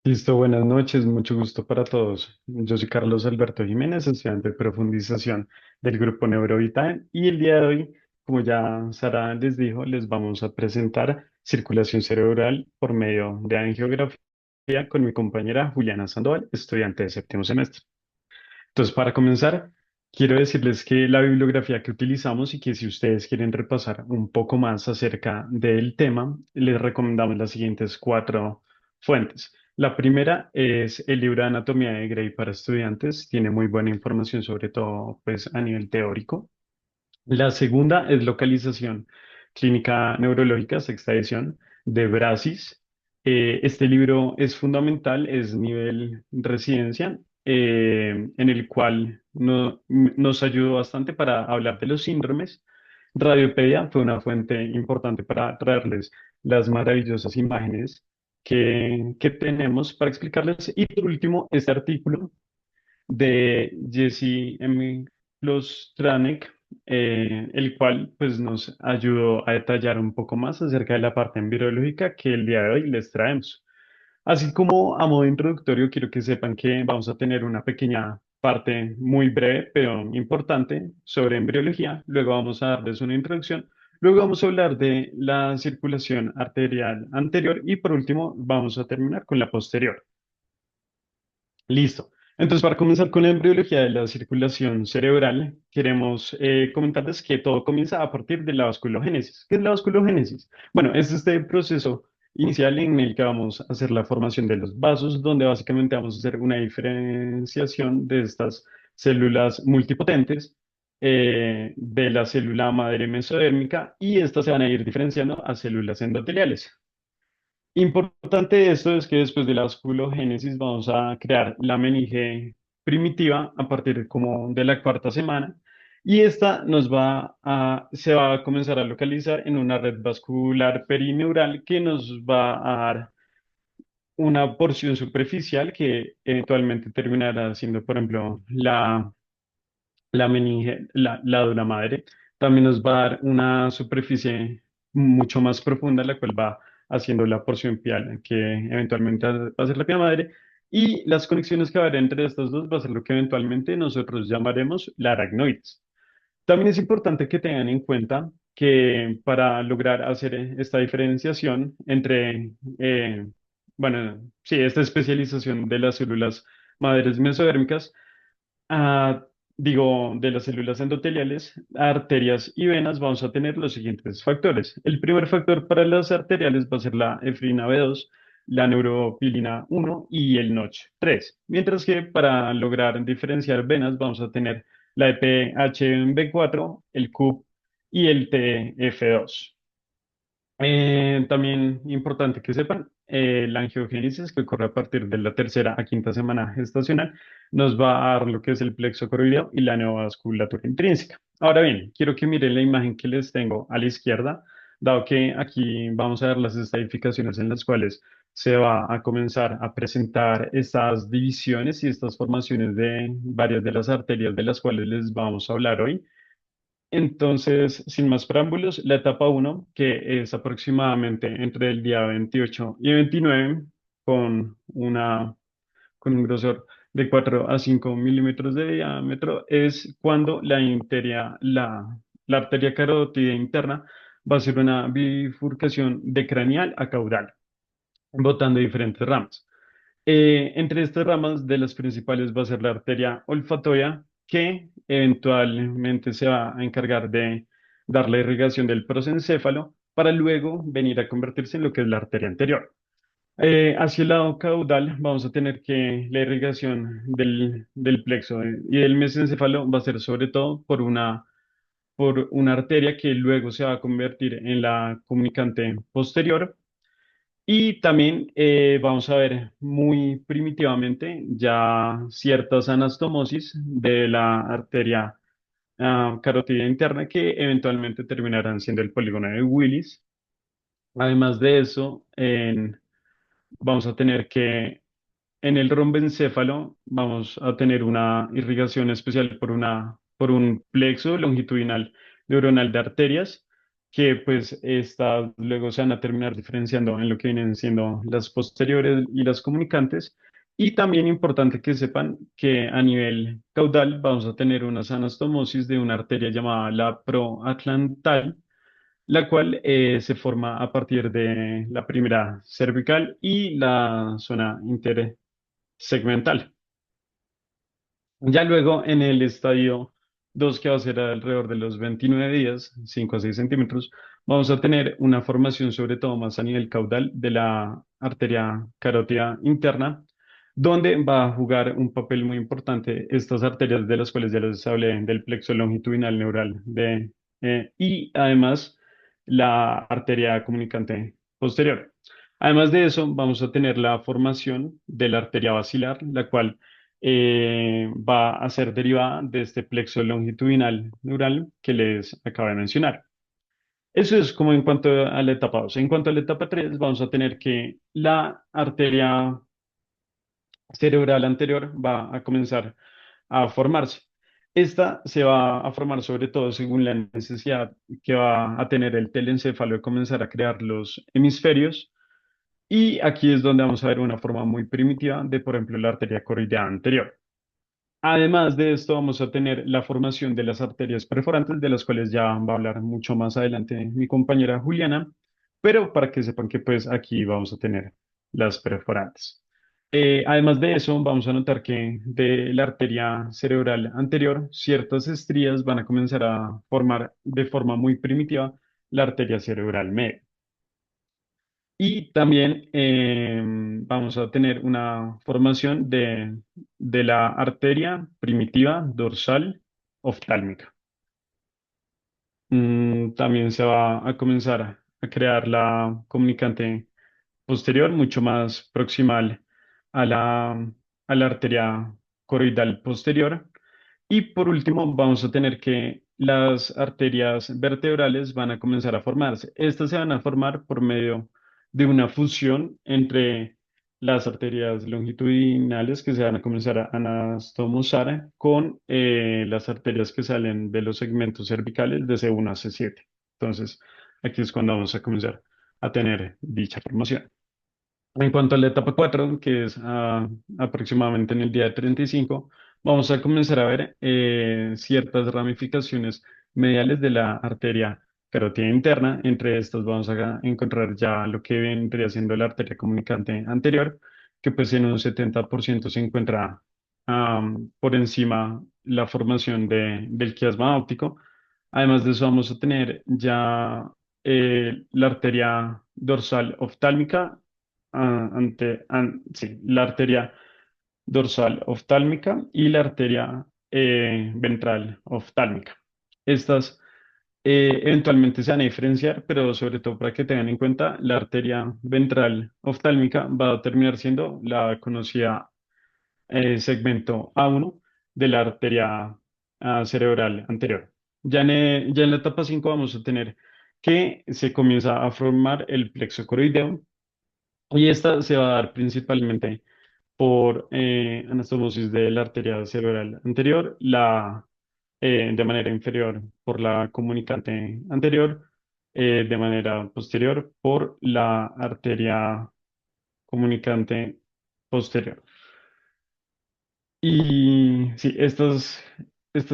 Listo, buenas noches, mucho gusto para todos. Yo soy Carlos Alberto Jiménez, estudiante de profundización del grupo Neurovitae y el día de hoy, como ya Sara les dijo, les vamos a presentar circulación cerebral por medio de angiografía con mi compañera Juliana Sandoval, estudiante de séptimo semestre. Entonces, para comenzar, quiero decirles que la bibliografía que utilizamos y que si ustedes quieren repasar un poco más acerca del tema, les recomendamos las siguientes cuatro fuentes. La primera es el libro de Anatomía de Gray para estudiantes, tiene muy buena información, sobre todo pues, a nivel teórico. La segunda es Localización Clínica Neurológica, sexta edición, de Brasis. Este libro es fundamental, es nivel residencia, en el cual nos ayudó bastante para hablar de los síndromes. Radiopedia fue una fuente importante para traerles las maravillosas imágenes que tenemos para explicarles. Y por último, este artículo de Jesse M. Klostranek, el cual pues, nos ayudó a detallar un poco más acerca de la parte embriológica que el día de hoy les traemos. Así como a modo introductorio, quiero que sepan que vamos a tener una pequeña parte muy breve, pero importante, sobre embriología. Luego vamos a darles una introducción. Luego vamos a hablar de la circulación arterial anterior y por último vamos a terminar con la posterior. Listo. Entonces, para comenzar con la embriología de la circulación cerebral, queremos comentarles que todo comienza a partir de la vasculogénesis. ¿Qué es la vasculogénesis? Bueno, es este proceso inicial en el que vamos a hacer la formación de los vasos, donde básicamente vamos a hacer una diferenciación de estas células multipotentes de la célula madre mesodérmica y estas se van a ir diferenciando a células endoteliales. Importante de esto es que después de la vasculogénesis vamos a crear la meninge primitiva a partir como de la cuarta semana y esta se va a comenzar a localizar en una red vascular perineural que nos va a dar una porción superficial que eventualmente terminará siendo, por ejemplo, la meninge, la dura madre. También nos va a dar una superficie mucho más profunda, la cual va haciendo la porción pial, que eventualmente va a ser la pia madre. Y las conexiones que va a haber entre estas dos va a ser lo que eventualmente nosotros llamaremos la aracnoides. También es importante que tengan en cuenta que para lograr hacer esta diferenciación entre, bueno, sí, esta especialización de las células madres mesodérmicas, ah, digo, de las células endoteliales, arterias y venas, vamos a tener los siguientes factores. El primer factor para las arteriales va a ser la efrina B2, la neuropilina 1 y el NOTCH 3. Mientras que para lograr diferenciar venas vamos a tener la EPHB4, el CUP y el TF2. También importante que sepan, la angiogénesis que ocurre a partir de la tercera a quinta semana gestacional nos va a dar lo que es el plexo coroideo y la neovasculatura intrínseca. Ahora bien, quiero que miren la imagen que les tengo a la izquierda, dado que aquí vamos a ver las estadificaciones en las cuales se va a comenzar a presentar estas divisiones y estas formaciones de varias de las arterias de las cuales les vamos a hablar hoy. Entonces, sin más preámbulos, la etapa uno, que es aproximadamente entre el día 28 y 29, con, una, con un grosor de 4 a 5 milímetros de diámetro, es cuando la arteria carótida interna va a hacer una bifurcación de craneal a caudal, botando diferentes ramas. Entre estas ramas, de las principales va a ser la arteria olfatoria, que eventualmente se va a encargar de dar la irrigación del prosencéfalo para luego venir a convertirse en lo que es la arteria anterior. Hacia el lado caudal vamos a tener que la irrigación del plexo y del mesencéfalo va a ser sobre todo por una arteria que luego se va a convertir en la comunicante posterior y también vamos a ver muy primitivamente ya ciertas anastomosis de la arteria carótida interna que eventualmente terminarán siendo el polígono de Willis. Además de eso, vamos a tener que en el romboencéfalo vamos a tener una irrigación especial por un plexo longitudinal neuronal de arterias que pues estas luego se van a terminar diferenciando en lo que vienen siendo las posteriores y las comunicantes. Y también importante que sepan que a nivel caudal vamos a tener una anastomosis de una arteria llamada la proatlantal, la cual se forma a partir de la primera cervical y la zona intersegmental. Ya luego en el estadio 2 que va a ser alrededor de los 29 días, 5 a 6 centímetros, vamos a tener una formación sobre todo más a nivel caudal de la arteria carótida interna, donde va a jugar un papel muy importante estas arterias de las cuales ya les hablé, del plexo longitudinal neural y además la arteria comunicante posterior. Además de eso, vamos a tener la formación de la arteria basilar, la cual va a ser derivada de este plexo longitudinal neural que les acabo de mencionar. Eso es como en cuanto a la etapa 2. En cuanto a la etapa 3, vamos a tener que la arteria cerebral anterior va a comenzar a formarse. Esta se va a formar sobre todo según la necesidad que va a tener el telencéfalo de comenzar a crear los hemisferios. Y aquí es donde vamos a ver una forma muy primitiva de, por ejemplo, la arteria coroidea anterior. Además de esto, vamos a tener la formación de las arterias perforantes, de las cuales ya va a hablar mucho más adelante mi compañera Juliana, pero para que sepan que pues aquí vamos a tener las perforantes. Además de eso, vamos a notar que de la arteria cerebral anterior, ciertas estrías van a comenzar a formar de forma muy primitiva la arteria cerebral media. Y también vamos a tener una formación de la arteria primitiva dorsal oftálmica. También se va a comenzar a crear la comunicante posterior, mucho más proximal a la arteria coroidal posterior. Y por último, vamos a tener que las arterias vertebrales van a comenzar a formarse. Estas se van a formar por medio de una fusión entre las arterias longitudinales que se van a comenzar a anastomosar con las arterias que salen de los segmentos cervicales de C1 a C7. Entonces, aquí es cuando vamos a comenzar a tener dicha formación. En cuanto a la etapa 4, que es aproximadamente en el día 35, vamos a comenzar a ver ciertas ramificaciones mediales de la arteria carótida interna. Entre estas vamos a encontrar ya lo que vendría siendo la arteria comunicante anterior, que pues en un 70% se encuentra por encima la formación del quiasma óptico. Además de eso vamos a tener ya la arteria dorsal oftálmica sí, la arteria dorsal oftálmica y la arteria ventral oftálmica. Estas eventualmente se van a diferenciar, pero sobre todo para que tengan en cuenta, la arteria ventral oftálmica va a terminar siendo la conocida segmento A1 de la arteria cerebral anterior. Ya en la etapa 5 vamos a tener que se comienza a formar el plexo coroideo y esta se va a dar principalmente por anastomosis de la arteria cerebral anterior, de manera inferior por la comunicante anterior, de manera posterior por la arteria comunicante posterior. Y sí, estas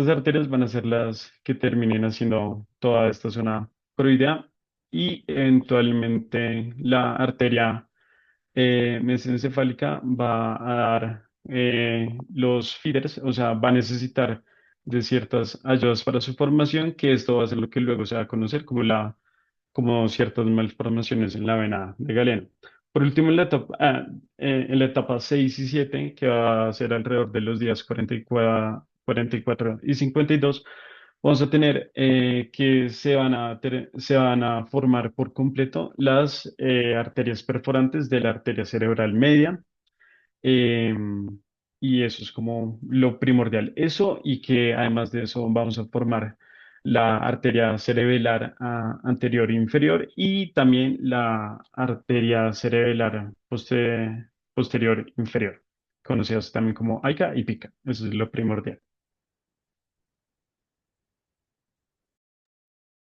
arterias van a ser las que terminen haciendo toda esta zona coroidea y eventualmente la arteria mesencefálica va a dar los feeders, o sea, va a necesitar de ciertas ayudas para su formación, que esto va a ser lo que luego se va a conocer como ciertas malformaciones en la vena de Galeno. Por último, en la etapa 6 y 7, que va a ser alrededor de los días 44 y 52, vamos a tener que se van a formar por completo las arterias perforantes de la arteria cerebral media. eh, y eso es como lo primordial. Eso y que además de eso vamos a formar la arteria cerebelar anterior e inferior y también la arteria cerebelar posterior inferior, conocidas también como AICA y PICA. Eso es lo primordial.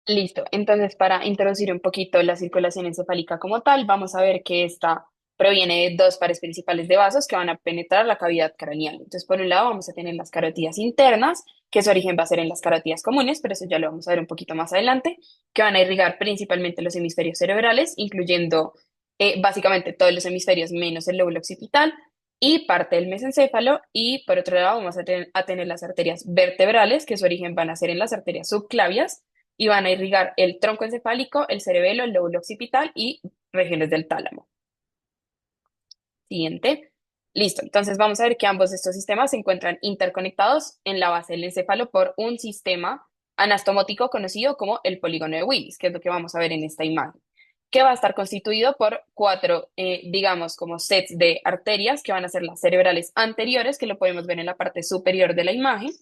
Listo. Entonces, para introducir un poquito la circulación encefálica como tal, vamos a ver que esta proviene de dos pares principales de vasos que van a penetrar la cavidad craneal. Entonces, por un lado, vamos a tener las carotidas internas, que su origen va a ser en las carotidas comunes, pero eso ya lo vamos a ver un poquito más adelante, que van a irrigar principalmente los hemisferios cerebrales, incluyendo básicamente todos los hemisferios menos el lóbulo occipital y parte del mesencéfalo. Y por otro lado, vamos a tener las arterias vertebrales, que su origen van a ser en las arterias subclavias y van a irrigar el tronco encefálico, el cerebelo, el lóbulo occipital y regiones del tálamo. Siguiente. Listo. Entonces vamos a ver que ambos de estos sistemas se encuentran interconectados en la base del encéfalo por un sistema anastomótico conocido como el polígono de Willis, que es lo que vamos a ver en esta imagen, que va a estar constituido por cuatro, digamos, como sets de arterias que van a ser las cerebrales anteriores, que lo podemos ver en la parte superior de la imagen,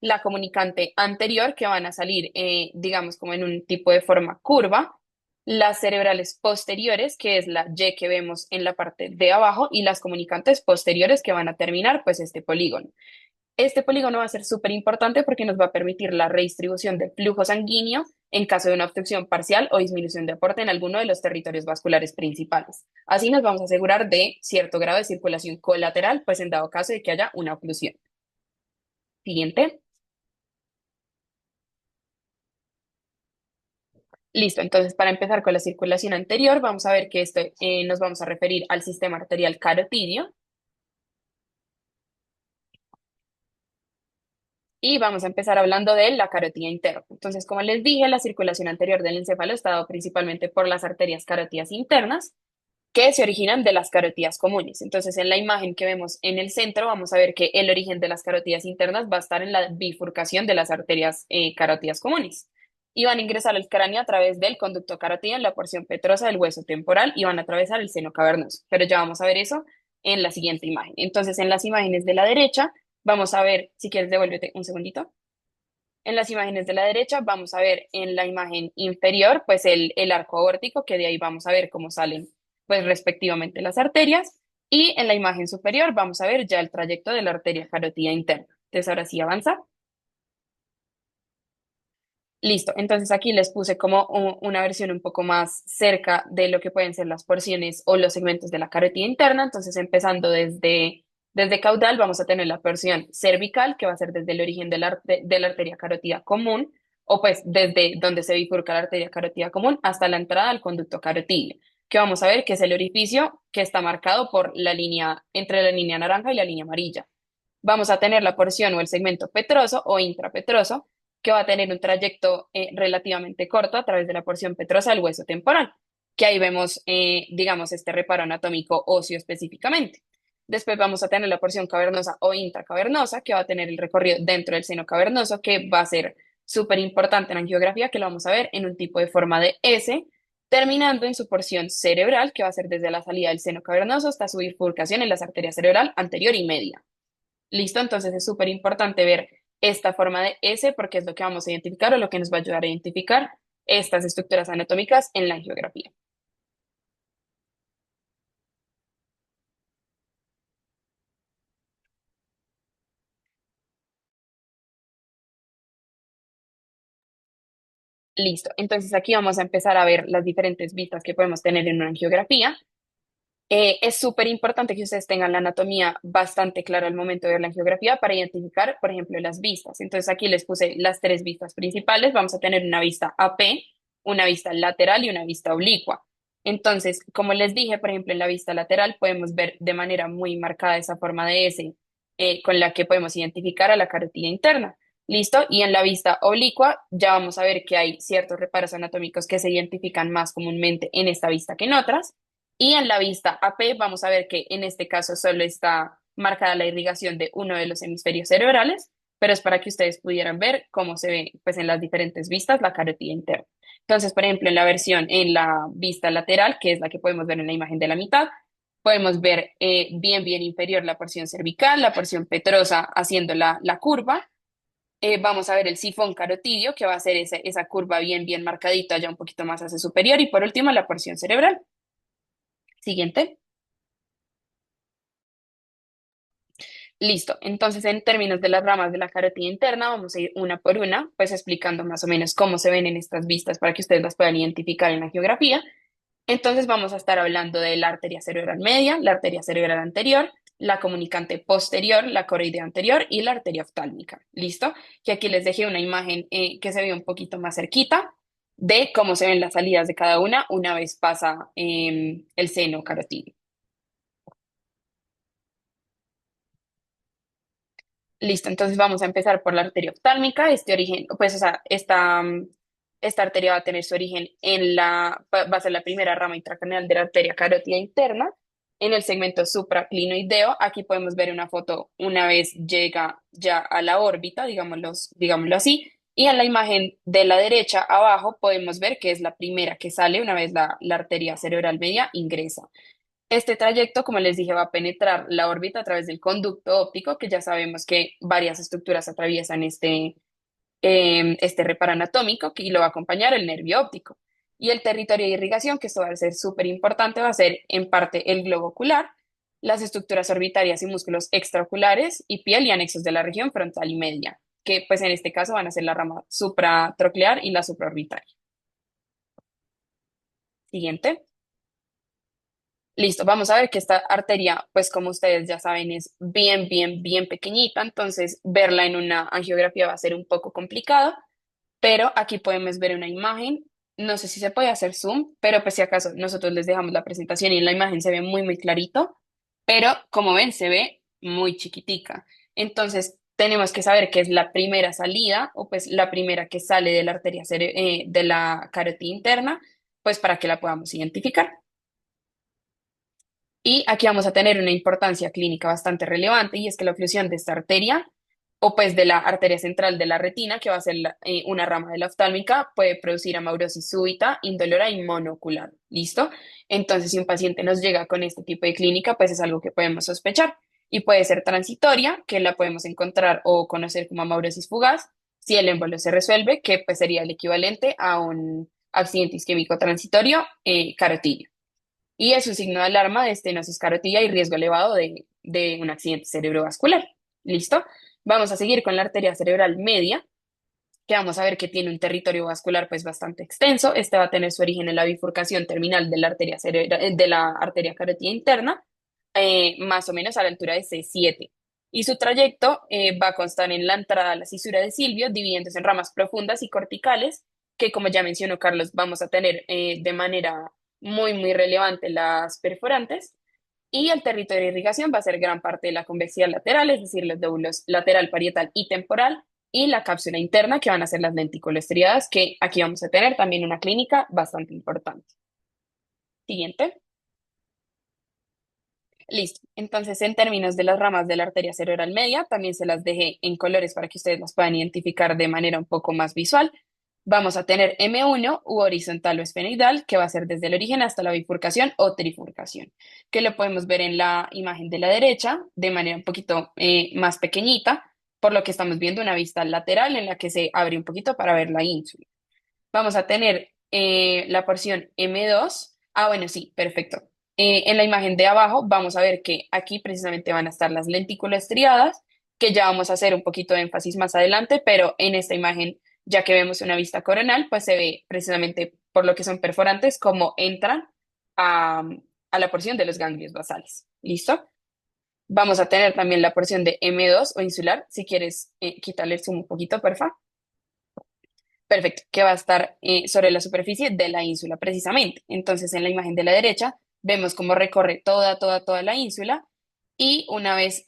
la comunicante anterior, que van a salir, digamos, como en un tipo de forma curva, las cerebrales posteriores, que es la Y que vemos en la parte de abajo, y las comunicantes posteriores que van a terminar, pues, este polígono. Este polígono va a ser súper importante porque nos va a permitir la redistribución del flujo sanguíneo en caso de una obstrucción parcial o disminución de aporte en alguno de los territorios vasculares principales. Así nos vamos a asegurar de cierto grado de circulación colateral, pues en dado caso de que haya una oclusión. Siguiente. Listo, entonces para empezar con la circulación anterior, vamos a ver que esto nos vamos a referir al sistema arterial carotidio y vamos a empezar hablando de la carotida interna. Entonces, como les dije, la circulación anterior del encéfalo está dado principalmente por las arterias carotidas internas que se originan de las carotidas comunes. Entonces, en la imagen que vemos en el centro, vamos a ver que el origen de las carotidas internas va a estar en la bifurcación de las arterias carotidas comunes. Y van a ingresar al cráneo a través del conducto carotido en la porción petrosa del hueso temporal y van a atravesar el seno cavernoso. Pero ya vamos a ver eso en la siguiente imagen. Entonces, en las imágenes de la derecha, vamos a ver, si quieres, devuélvete un segundito. En las imágenes de la derecha vamos a ver en la imagen inferior pues el arco aórtico, que de ahí vamos a ver cómo salen pues respectivamente las arterias, y en la imagen superior vamos a ver ya el trayecto de la arteria carótida interna. Entonces ahora sí avanza. Listo, entonces aquí les puse como una versión un poco más cerca de lo que pueden ser las porciones o los segmentos de la carótida interna. Entonces empezando desde caudal vamos a tener la porción cervical, que va a ser desde el origen de la arteria carótida común, o pues desde donde se bifurca la arteria carótida común hasta la entrada al conducto carotidio, que vamos a ver que es el orificio que está marcado por la línea, entre la línea naranja y la línea amarilla. Vamos a tener la porción o el segmento petroso o intrapetroso, que va a tener un trayecto relativamente corto a través de la porción petrosa del hueso temporal, que ahí vemos, digamos, este reparo anatómico óseo específicamente. Después vamos a tener la porción cavernosa o intracavernosa, que va a tener el recorrido dentro del seno cavernoso, que va a ser súper importante en angiografía, que lo vamos a ver en un tipo de forma de S, terminando en su porción cerebral, que va a ser desde la salida del seno cavernoso hasta su bifurcación en las arterias cerebral anterior y media. ¿Listo? Entonces es súper importante ver esta forma de S porque es lo que vamos a identificar o lo que nos va a ayudar a identificar estas estructuras anatómicas en la angiografía. Listo. Entonces aquí vamos a empezar a ver las diferentes vistas que podemos tener en una angiografía. Es súper importante que ustedes tengan la anatomía bastante clara al momento de ver la angiografía para identificar, por ejemplo, las vistas. Entonces aquí les puse las tres vistas principales. Vamos a tener una vista AP, una vista lateral y una vista oblicua. Entonces, como les dije, por ejemplo, en la vista lateral podemos ver de manera muy marcada esa forma de S con la que podemos identificar a la carotida interna. ¿Listo? Y en la vista oblicua ya vamos a ver que hay ciertos reparos anatómicos que se identifican más comúnmente en esta vista que en otras. Y en la vista AP vamos a ver que en este caso solo está marcada la irrigación de uno de los hemisferios cerebrales, pero es para que ustedes pudieran ver cómo se ve pues en las diferentes vistas la carotida interna. Entonces, por ejemplo, en la vista lateral, que es la que podemos ver en la imagen de la mitad, podemos ver bien inferior la porción cervical, la porción petrosa haciendo la curva. Vamos a ver el sifón carotidio, que va a ser esa curva bien marcadita, ya un poquito más hacia superior. Y por último, la porción cerebral. Siguiente. Listo. Entonces, en términos de las ramas de la carótida interna, vamos a ir una por una, pues explicando más o menos cómo se ven en estas vistas para que ustedes las puedan identificar en la geografía. Entonces, vamos a estar hablando de la arteria cerebral media, la arteria cerebral anterior, la comunicante posterior, la coroidea anterior y la arteria oftálmica. ¿Listo? Que aquí les dejé una imagen que se ve un poquito más cerquita de cómo se ven las salidas de cada una vez pasa el seno carotídeo. Listo, entonces vamos a empezar por la arteria oftálmica. Este origen, pues, o sea, esta arteria va a tener su origen va a ser la primera rama intracraneal de la arteria carótida interna, en el segmento supraclinoideo. Aquí podemos ver una foto una vez llega ya a la órbita, digámoslo así. Y en la imagen de la derecha abajo podemos ver que es la primera que sale una vez la arteria cerebral media ingresa. Este trayecto, como les dije, va a penetrar la órbita a través del conducto óptico, que ya sabemos que varias estructuras atraviesan este reparo anatómico, y lo va a acompañar el nervio óptico. Y el territorio de irrigación, que esto va a ser súper importante, va a ser en parte el globo ocular, las estructuras orbitarias y músculos extraoculares y piel y anexos de la región frontal y media, que pues en este caso van a ser la rama supratroclear y la supraorbitaria. Siguiente. Listo, vamos a ver que esta arteria, pues como ustedes ya saben, es bien pequeñita, entonces verla en una angiografía va a ser un poco complicado, pero aquí podemos ver una imagen, no sé si se puede hacer zoom, pero pues si acaso nosotros les dejamos la presentación y en la imagen se ve muy clarito, pero como ven se ve muy chiquitica. Entonces tenemos que saber que es la primera salida o pues la primera que sale de la de la carótida interna, pues para que la podamos identificar. Y aquí vamos a tener una importancia clínica bastante relevante y es que la oclusión de esta arteria o pues de la arteria central de la retina, que va a ser una rama de la oftálmica, puede producir amaurosis súbita, indolora y monocular. ¿Listo? Entonces, si un paciente nos llega con este tipo de clínica, pues es algo que podemos sospechar y puede ser transitoria, que la podemos encontrar o conocer como amaurosis fugaz, si el émbolo se resuelve, que pues sería el equivalente a un accidente isquémico transitorio carotídeo. Y es un signo de alarma de estenosis carótida y riesgo elevado de un accidente cerebrovascular. ¿Listo? Vamos a seguir con la arteria cerebral media, que vamos a ver que tiene un territorio vascular pues bastante extenso. Este va a tener su origen en la bifurcación terminal de la arteria de la arteria carótida interna, más o menos a la altura de C7. Y su trayecto va a constar en la entrada a la cisura de Silvio, dividiéndose en ramas profundas y corticales, que como ya mencionó Carlos, vamos a tener de manera muy relevante las perforantes. Y el territorio de irrigación va a ser gran parte de la convexidad lateral, es decir, los lóbulos lateral, parietal y temporal, y la cápsula interna, que van a ser las lenticulostriadas, que aquí vamos a tener también una clínica bastante importante. Siguiente. Listo. Entonces, en términos de las ramas de la arteria cerebral media, también se las dejé en colores para que ustedes las puedan identificar de manera un poco más visual. Vamos a tener M1 u horizontal o esfenoidal, que va a ser desde el origen hasta la bifurcación o trifurcación, que lo podemos ver en la imagen de la derecha de manera un poquito más pequeñita, por lo que estamos viendo una vista lateral en la que se abre un poquito para ver la ínsula. Vamos a tener la porción M2. Ah, bueno, sí, perfecto. En la imagen de abajo vamos a ver que aquí precisamente van a estar las lentículas estriadas, que ya vamos a hacer un poquito de énfasis más adelante, pero en esta imagen, ya que vemos una vista coronal, pues se ve precisamente por lo que son perforantes, cómo entran a, a la porción de los ganglios basales. ¿Listo? Vamos a tener también la porción de M2 o insular. Si quieres, quitarle el zoom un poquito, porfa. Perfecto, que va a estar sobre la superficie de la ínsula precisamente. Entonces, en la imagen de la derecha vemos cómo recorre toda la ínsula y una vez,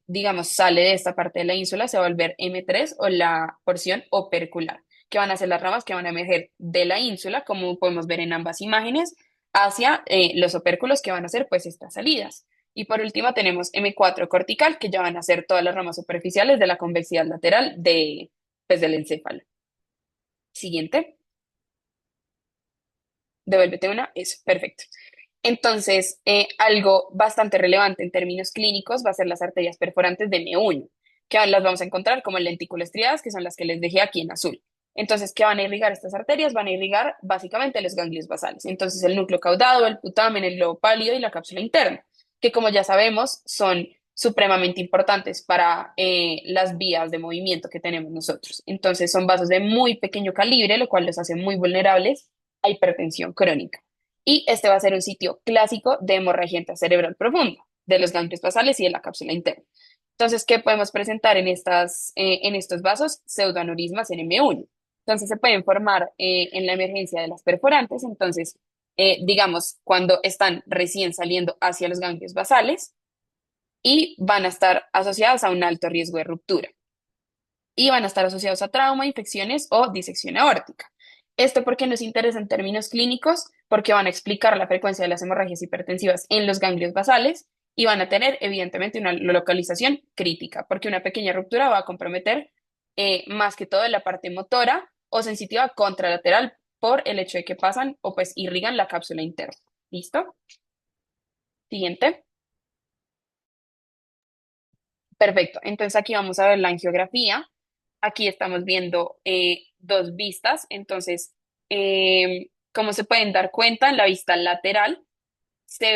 digamos, sale de esta parte de la ínsula, se va a volver M3 o la porción opercular, que van a ser las ramas que van a emerger de la ínsula, como podemos ver en ambas imágenes, hacia los opérculos que van a ser pues estas salidas. Y por último tenemos M4 cortical, que ya van a ser todas las ramas superficiales de la convexidad lateral pues, del encéfalo. Siguiente, devuélvete una, eso, perfecto. Entonces, algo bastante relevante en términos clínicos va a ser las arterias perforantes de M1, que las vamos a encontrar como lentículas estriadas, que son las que les dejé aquí en azul. Entonces, ¿qué van a irrigar estas arterias? Van a irrigar básicamente los ganglios basales. Entonces, el núcleo caudado, el putamen, el globo pálido y la cápsula interna, que como ya sabemos son supremamente importantes para las vías de movimiento que tenemos nosotros. Entonces son vasos de muy pequeño calibre, lo cual los hace muy vulnerables a hipertensión crónica. Y este va a ser un sitio clásico de hemorragia cerebral profunda, de los ganglios basales y de la cápsula interna. Entonces, ¿qué podemos presentar en estos vasos? Pseudoaneurismas en M1. Entonces, se pueden formar en la emergencia de las perforantes. Entonces, digamos, cuando están recién saliendo hacia los ganglios basales y van a estar asociados a un alto riesgo de ruptura y van a estar asociados a trauma, infecciones o disección aórtica. Esto porque nos interesa en términos clínicos, porque van a explicar la frecuencia de las hemorragias hipertensivas en los ganglios basales y van a tener evidentemente una localización crítica, porque una pequeña ruptura va a comprometer más que todo la parte motora o sensitiva contralateral por el hecho de que pasan o pues irrigan la cápsula interna. ¿Listo? Siguiente. Perfecto. Entonces aquí vamos a ver la angiografía. Aquí estamos viendo dos vistas. Entonces, como se pueden dar cuenta, en la vista lateral se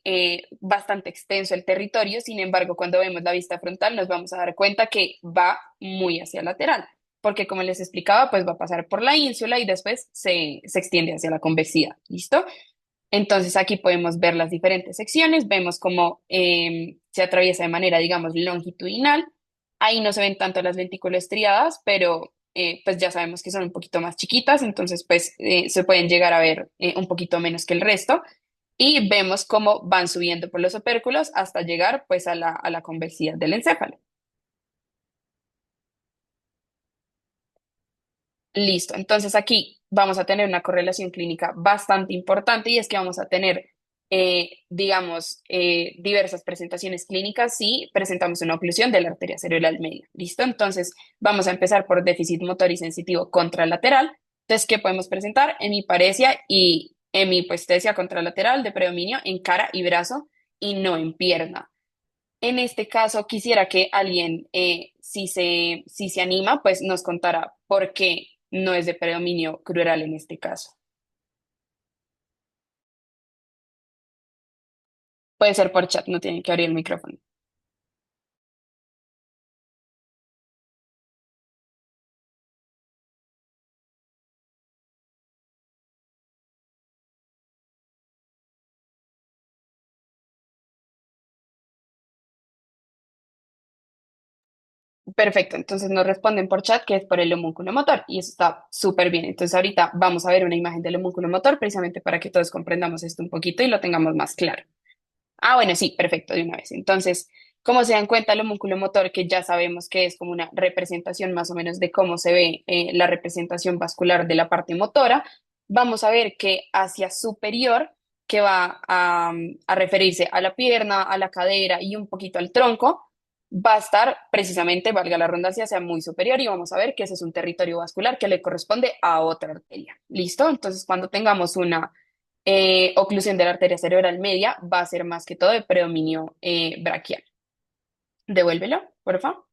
ve bastante extenso el territorio. Sin embargo, cuando vemos la vista frontal, nos vamos a dar cuenta que va muy hacia lateral, porque como les explicaba, pues va a pasar por la ínsula y después se extiende hacia la convexidad. ¿Listo? Entonces aquí podemos ver las diferentes secciones, vemos cómo se atraviesa de manera, digamos, longitudinal. Ahí no se ven tanto las ventículos estriadas, pero pues ya sabemos que son un poquito más chiquitas, entonces pues se pueden llegar a ver un poquito menos que el resto. Y vemos cómo van subiendo por los opérculos hasta llegar pues a la convexidad del encéfalo. Listo. Entonces aquí vamos a tener una correlación clínica bastante importante y es que vamos a tener, digamos, diversas presentaciones clínicas si presentamos una oclusión de la arteria cerebral media. ¿Listo? Entonces vamos a empezar por déficit motor y sensitivo contralateral. Entonces, ¿qué podemos presentar? Hemiparesia y hemihipoestesia contralateral de predominio en cara y brazo y no en pierna. En este caso, quisiera que alguien, si se anima, pues nos contara por qué no es de predominio crural en este caso. Puede ser por chat, no tienen que abrir el micrófono. Perfecto, entonces nos responden por chat que es por el homúnculo motor y eso está súper bien. Entonces ahorita vamos a ver una imagen del homúnculo motor precisamente para que todos comprendamos esto un poquito y lo tengamos más claro. Ah, bueno, sí, perfecto, de una vez. Entonces, como se dan cuenta, el homúnculo motor, que ya sabemos que es como una representación más o menos de cómo se ve la representación vascular de la parte motora, vamos a ver que hacia superior, que va a referirse a la pierna, a la cadera y un poquito al tronco, va a estar precisamente, valga la redundancia, sea muy superior y vamos a ver que ese es un territorio vascular que le corresponde a otra arteria. ¿Listo? Entonces, cuando tengamos una oclusión de la arteria cerebral media va a ser más que todo de predominio braquial. Devuélvelo, por favor.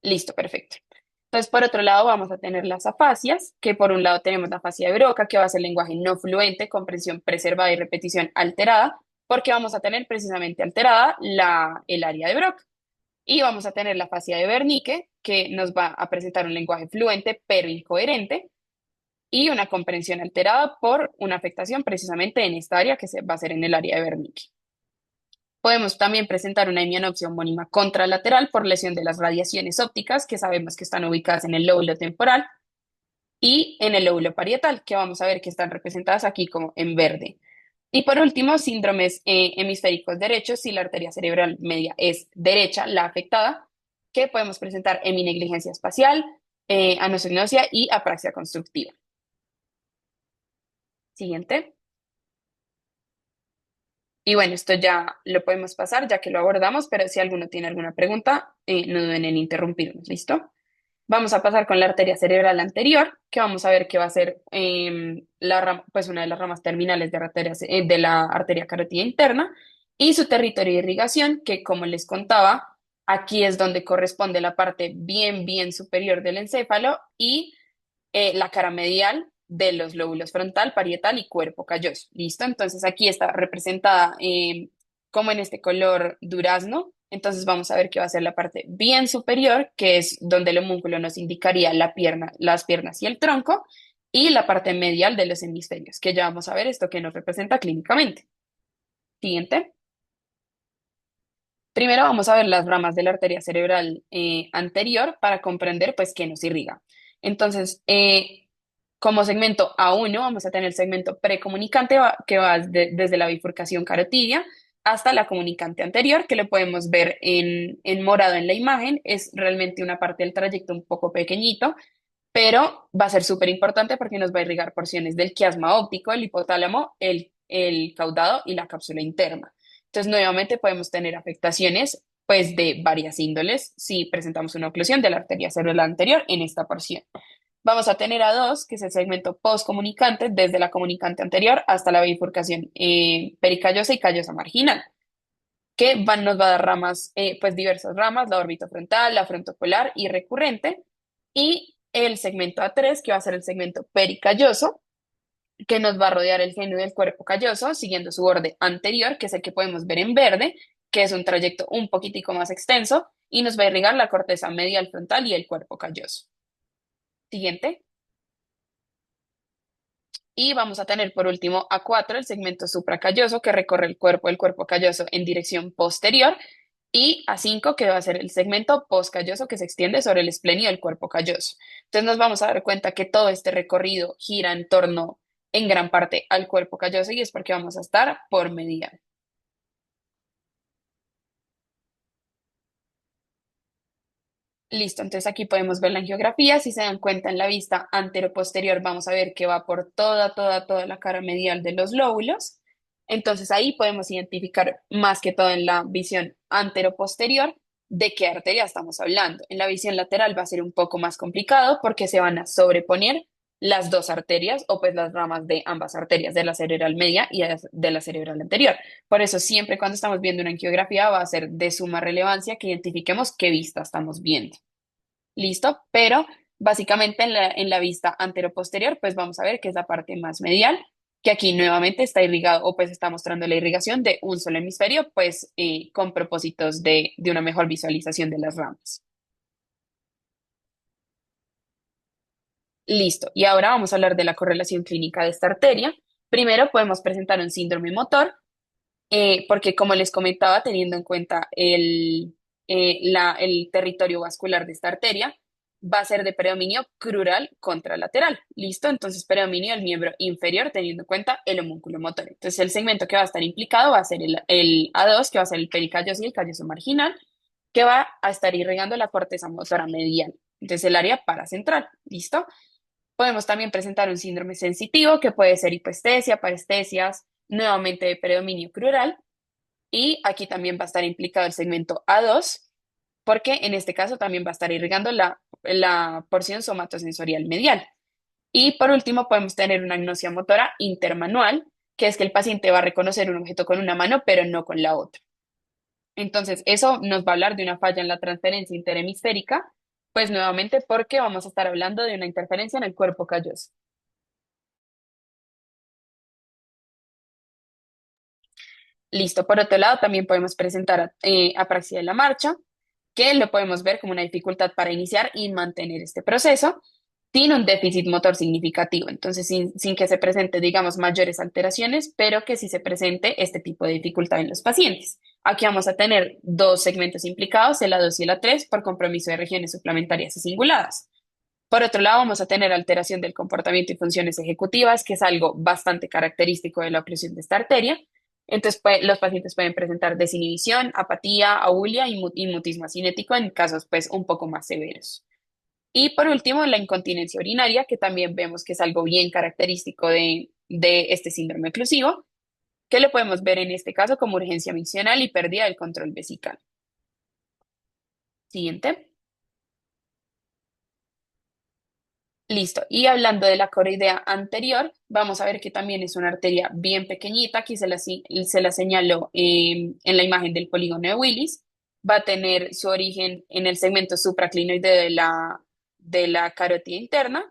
Listo, perfecto. Entonces, por otro lado, vamos a tener las afasias, que por un lado tenemos la afasia de Broca, que va a ser lenguaje no fluente, comprensión preservada y repetición alterada, porque vamos a tener precisamente alterada el área de Broca. Y vamos a tener la afasia de Wernicke, que nos va a presentar un lenguaje fluente pero incoherente, y una comprensión alterada por una afectación precisamente en esta área que se va a hacer en el área de Wernicke. Podemos también presentar una hemianopsia homónima contralateral por lesión de las radiaciones ópticas que sabemos que están ubicadas en el lóbulo temporal y en el lóbulo parietal, que vamos a ver que están representadas aquí como en verde. Y por último, síndromes hemisféricos derechos, si la arteria cerebral media es derecha, la afectada, que podemos presentar heminegligencia espacial, anosognosia y apraxia constructiva. Siguiente. Y bueno, esto ya lo podemos pasar ya que lo abordamos, pero si alguno tiene alguna pregunta, no duden en interrumpirnos, ¿listo? Vamos a pasar con la arteria cerebral anterior, que vamos a ver que va a ser pues una de las ramas terminales de la arteria carótida interna y su territorio de irrigación, que como les contaba, aquí es donde corresponde la parte bien superior del encéfalo y la cara medial de los lóbulos frontal, parietal y cuerpo calloso. ¿Listo? Entonces aquí está representada como en este color durazno. Entonces vamos a ver que va a ser la parte bien superior, que es donde el homúnculo nos indicaría la pierna, las piernas y el tronco, y la parte medial de los hemisferios, que ya vamos a ver esto que nos representa clínicamente. Siguiente. Primero vamos a ver las ramas de la arteria cerebral anterior para comprender pues qué nos irriga. Entonces, como segmento A1 vamos a tener el segmento precomunicante que va desde la bifurcación carotidia hasta la comunicante anterior, que lo podemos ver en morado en la imagen. Es realmente una parte del trayecto un poco pequeñito, pero va a ser súper importante porque nos va a irrigar porciones del quiasma óptico, el hipotálamo, el caudado y la cápsula interna. Entonces, nuevamente podemos tener afectaciones pues de varias índoles si presentamos una oclusión de la arteria cerebral anterior en esta porción. Vamos a tener a dos, que es el segmento postcomunicante, desde la comunicante anterior hasta la bifurcación pericallosa y callosa marginal, que nos va a dar ramas, pues diversas ramas, la órbita frontal, la frontopolar y recurrente, y el segmento A3, que va a ser el segmento pericalloso, que nos va a rodear el género del cuerpo calloso, siguiendo su borde anterior, que es el que podemos ver en verde, que es un trayecto un poquitico más extenso, y nos va a irrigar la corteza medial frontal y el cuerpo calloso. Siguiente. Y vamos a tener por último A4, el segmento supracalloso que recorre el cuerpo calloso en dirección posterior, y A5, que va a ser el segmento postcalloso que se extiende sobre el esplenio del cuerpo calloso. Entonces nos vamos a dar cuenta que todo este recorrido gira en torno en gran parte al cuerpo calloso y es porque vamos a estar por medial. Listo, entonces aquí podemos ver la angiografía. Si se dan cuenta en la vista anteroposterior, vamos a ver que va por toda la cara medial de los lóbulos. Entonces ahí podemos identificar más que todo en la visión anteroposterior de qué arteria estamos hablando. En la visión lateral va a ser un poco más complicado porque se van a sobreponer las dos arterias o pues las ramas de ambas arterias, de la cerebral media y de la cerebral anterior. Por eso siempre cuando estamos viendo una angiografía va a ser de suma relevancia que identifiquemos qué vista estamos viendo. ¿Listo? Pero básicamente en la vista anteroposterior, pues vamos a ver que es la parte más medial, que aquí nuevamente está irrigado o pues está mostrando la irrigación de un solo hemisferio, pues con propósitos de una mejor visualización de las ramas. Listo. Y ahora vamos a hablar de la correlación clínica de esta arteria. Primero podemos presentar un síndrome motor, porque como les comentaba, teniendo en cuenta el territorio vascular de esta arteria, va a ser de predominio crural contralateral. ¿Listo? Entonces, predominio del miembro inferior, teniendo en cuenta el homúnculo motor. Entonces, el segmento que va a estar implicado va a ser el A2, que va a ser el pericalloso y el calloso marginal, que va a estar irrigando la corteza motora medial. Entonces, el área paracentral. ¿Listo? Podemos también presentar un síndrome sensitivo que puede ser hipoestesia, parestesias, nuevamente de predominio crural. Y aquí también va a estar implicado el segmento A2, porque en este caso también va a estar irrigando la porción somatosensorial medial. Y por último, podemos tener una agnosia motora intermanual, que es que el paciente va a reconocer un objeto con una mano, pero no con la otra. Entonces, eso nos va a hablar de una falla en la transferencia interhemisférica, pues nuevamente porque vamos a estar hablando de una interferencia en el cuerpo calloso. Listo. Por otro lado, también podemos presentar apraxia de la marcha, que lo podemos ver como una dificultad para iniciar y mantener este proceso sin un déficit motor significativo. Entonces, sin que se presente, digamos, mayores alteraciones, pero que sí se presente este tipo de dificultad en los pacientes. Aquí vamos a tener dos segmentos implicados, el A2 y el A3, por compromiso de regiones suplementarias y singuladas. Por otro lado, vamos a tener alteración del comportamiento y funciones ejecutivas, que es algo bastante característico de la oclusión de esta arteria. Entonces, los pacientes pueden presentar desinhibición, apatía, abulia y mutismo cinético en casos pues un poco más severos. Y por último, la incontinencia urinaria, que también vemos que es algo bien característico de este síndrome oclusivo, que lo podemos ver en este caso como urgencia miccional y pérdida del control vesical. Siguiente. Listo. Y hablando de la coroidea anterior, vamos a ver que también es una arteria bien pequeñita. Aquí se la señaló en la imagen del polígono de Willis. Va a tener su origen en el segmento supraclinoide de la carótida interna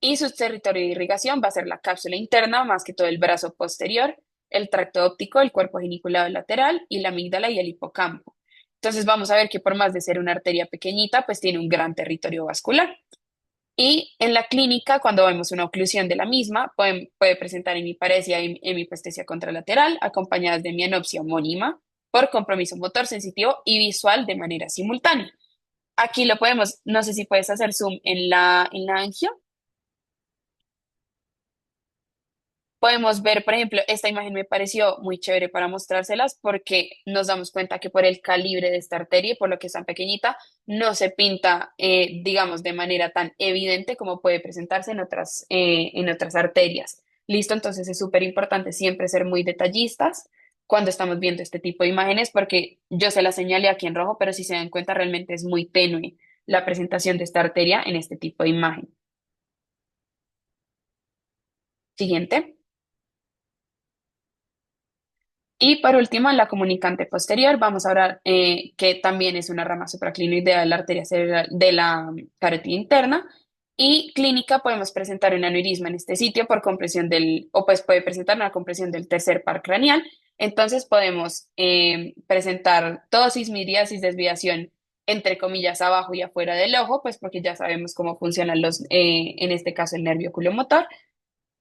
y su territorio de irrigación va a ser la cápsula interna, más que todo el brazo posterior, el tracto óptico, el cuerpo geniculado lateral y la amígdala y el hipocampo. Entonces vamos a ver que por más de ser una arteria pequeñita, pues tiene un gran territorio vascular. Y en la clínica, cuando vemos una oclusión de la misma, puede presentar hemiparesia y hemipaestesia contralateral, acompañadas de mianopsia homónima por compromiso motor sensitivo y visual de manera simultánea. Aquí lo podemos, no sé si puedes hacer zoom en la angio. Podemos ver, por ejemplo, esta imagen me pareció muy chévere para mostrárselas porque nos damos cuenta que por el calibre de esta arteria y por lo que es tan pequeñita, no se pinta, digamos, de manera tan evidente como puede presentarse en otras arterias. Listo, entonces es súper importante siempre ser muy detallistas cuando estamos viendo este tipo de imágenes porque yo se la señalé aquí en rojo, pero si se dan cuenta realmente es muy tenue la presentación de esta arteria en este tipo de imagen. Siguiente. Y por último, en la comunicante posterior, vamos a hablar que también es una rama supraclinoidea de la arteria cerebral de la carótida interna. Y clínica, podemos presentar un aneurisma en este sitio por compresión o pues puede presentar una compresión del tercer par craneal. Entonces podemos presentar tosis, miriasis, desviación, entre comillas, abajo y afuera del ojo, pues porque ya sabemos cómo funcionan en este caso, el nervio oculomotor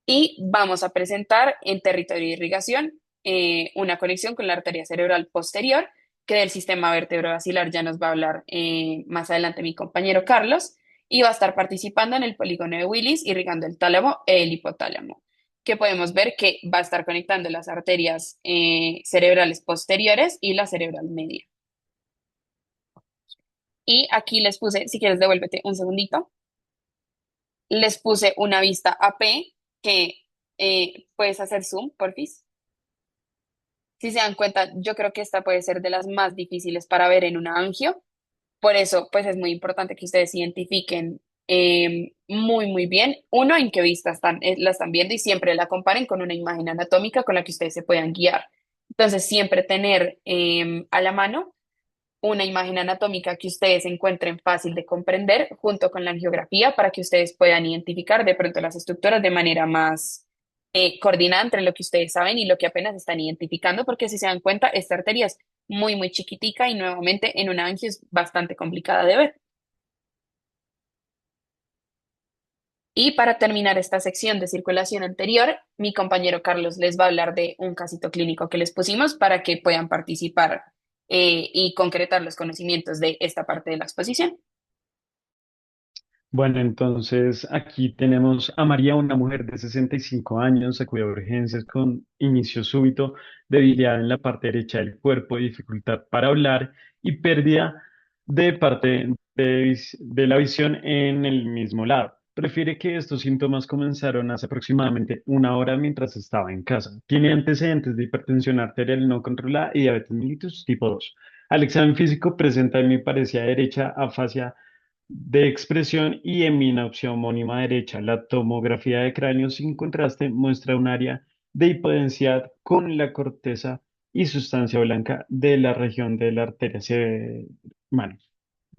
y vamos a presentar en territorio de irrigación una conexión con la arteria cerebral posterior, que del sistema vertebrobasilar ya nos va a hablar más adelante mi compañero Carlos, y va a estar participando en el polígono de Willis, irrigando el tálamo e el hipotálamo, que podemos ver que va a estar conectando las arterias cerebrales posteriores y la cerebral media. Y aquí les puse, si quieres devuélvete un segundito, les puse una vista AP que puedes hacer zoom, porfis. Si se dan cuenta, yo creo que esta puede ser de las más difíciles para ver en una angio. Por eso, pues es muy importante que ustedes identifiquen muy, muy bien, uno, en qué vista la están viendo y siempre la comparen con una imagen anatómica con la que ustedes se puedan guiar. Entonces, siempre tener a la mano una imagen anatómica que ustedes encuentren fácil de comprender junto con la angiografía para que ustedes puedan identificar de pronto las estructuras de manera más coordinada entre lo que ustedes saben y lo que apenas están identificando, porque si se dan cuenta, esta arteria es muy, muy chiquitica y nuevamente en una angio es bastante complicada de ver. Y para terminar esta sección de circulación anterior, mi compañero Carlos les va a hablar de un casito clínico que les pusimos para que puedan participar y concretar los conocimientos de esta parte de la exposición. Bueno, entonces aquí tenemos a María, una mujer de 65 años, acudió a urgencias con inicio súbito, debilidad en la parte derecha del cuerpo, dificultad para hablar y pérdida de parte de la visión en el mismo lado. Prefiere que estos síntomas comenzaron hace aproximadamente una hora mientras estaba en casa. Tiene antecedentes de hipertensión arterial no controlada y diabetes mellitus tipo 2. Al examen físico presenta hemiparesia derecha, afasia de expresión y en la opción homónima derecha. La tomografía de cráneo sin contraste muestra un área de hipodensidad con la corteza y sustancia blanca de la región de la arteria cerebral.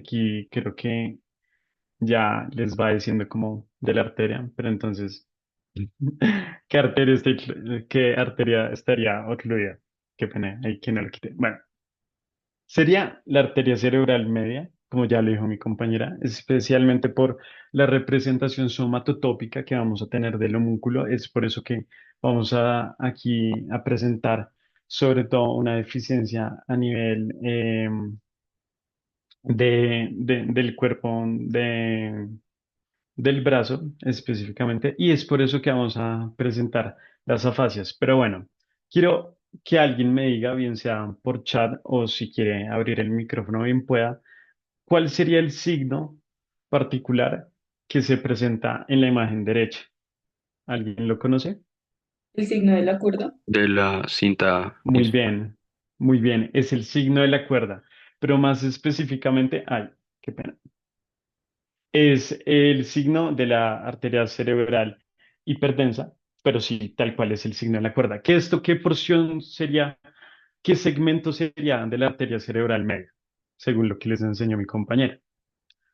Aquí creo que ya les va diciendo como de la arteria, pero entonces, ¿qué arteria estaría ocluida? Qué pena, hay que no lo quité. Bueno, sería la arteria cerebral media, como ya lo dijo mi compañera, especialmente por la representación somatotópica que vamos a tener del homúnculo. Es por eso que vamos aquí a presentar sobre todo una deficiencia a nivel del cuerpo del brazo específicamente, y es por eso que vamos a presentar las afasias. Pero bueno, quiero que alguien me diga, bien sea por chat o si quiere abrir el micrófono, bien pueda, cuál sería el signo particular que se presenta en la imagen derecha. ¿Alguien lo conoce? El signo de la cuerda. De la cinta Muy insula. bien, muy bien. Es el signo de la cuerda, pero más específicamente, ay, qué pena. Es el signo de la arteria cerebral hipertensa, pero sí, tal cual es el signo de la cuerda. ¿Qué porción sería, qué segmento sería de la arteria cerebral media? Según lo que les enseñó mi compañero.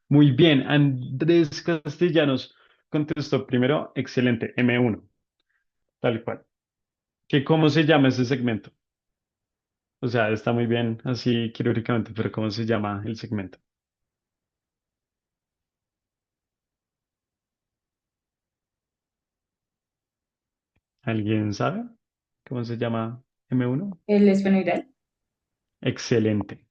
Muy bien, Andrés Castellanos contestó primero, excelente, M1, tal cual. ¿Que cómo se llama ese segmento? O sea, está muy bien así quirúrgicamente, pero ¿cómo se llama el segmento? ¿Alguien sabe cómo se llama M1? El esfenoidal. Excelente.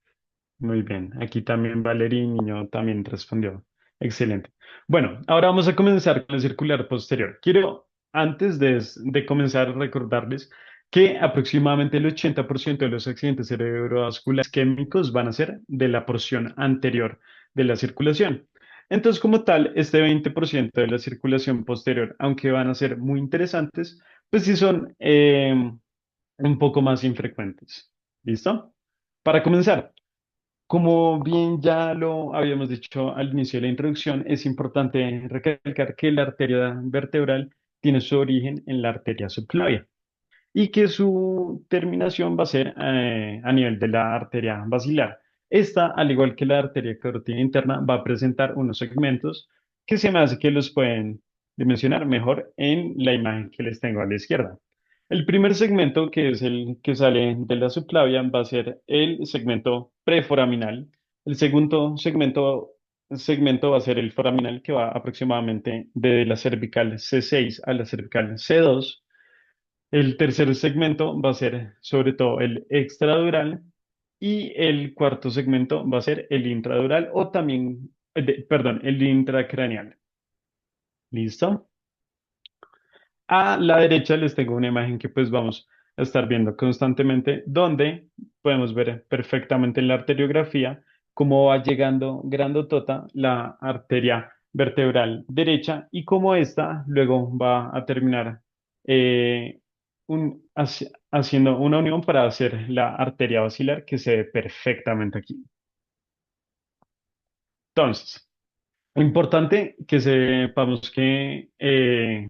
Muy bien. Aquí también Valerie Niño también respondió. Excelente. Bueno, ahora vamos a comenzar con el circular posterior. Quiero, antes de comenzar, recordarles que aproximadamente el 80% de los accidentes cerebrovasculares isquémicos van a ser de la porción anterior de la circulación. Entonces, como tal, este 20% de la circulación posterior, aunque van a ser muy interesantes, pues sí son un poco más infrecuentes. ¿Listo? Para comenzar. Como bien ya lo habíamos dicho al inicio de la introducción, es importante recalcar que la arteria vertebral tiene su origen en la arteria subclavia y que su terminación va a ser a nivel de la arteria basilar. Esta, al igual que la arteria carotídea interna, va a presentar unos segmentos que se me hace que los pueden dimensionar mejor en la imagen que les tengo a la izquierda. El primer segmento, que es el que sale de la subclavia, va a ser el segmento preforaminal. El segundo segmento va a ser el foraminal, que va aproximadamente de la cervical C6 a la cervical C2. El tercer segmento va a ser sobre todo el extradural y el cuarto segmento va a ser el intradural o también, perdón, el intracraneal. ¿Listo? A la derecha les tengo una imagen que pues vamos a estar viendo constantemente, donde podemos ver perfectamente en la arteriografía cómo va llegando grandotota la arteria vertebral derecha y cómo esta luego va a terminar eh, haciendo una unión para hacer la arteria basilar que se ve perfectamente aquí. Entonces, importante que sepamos que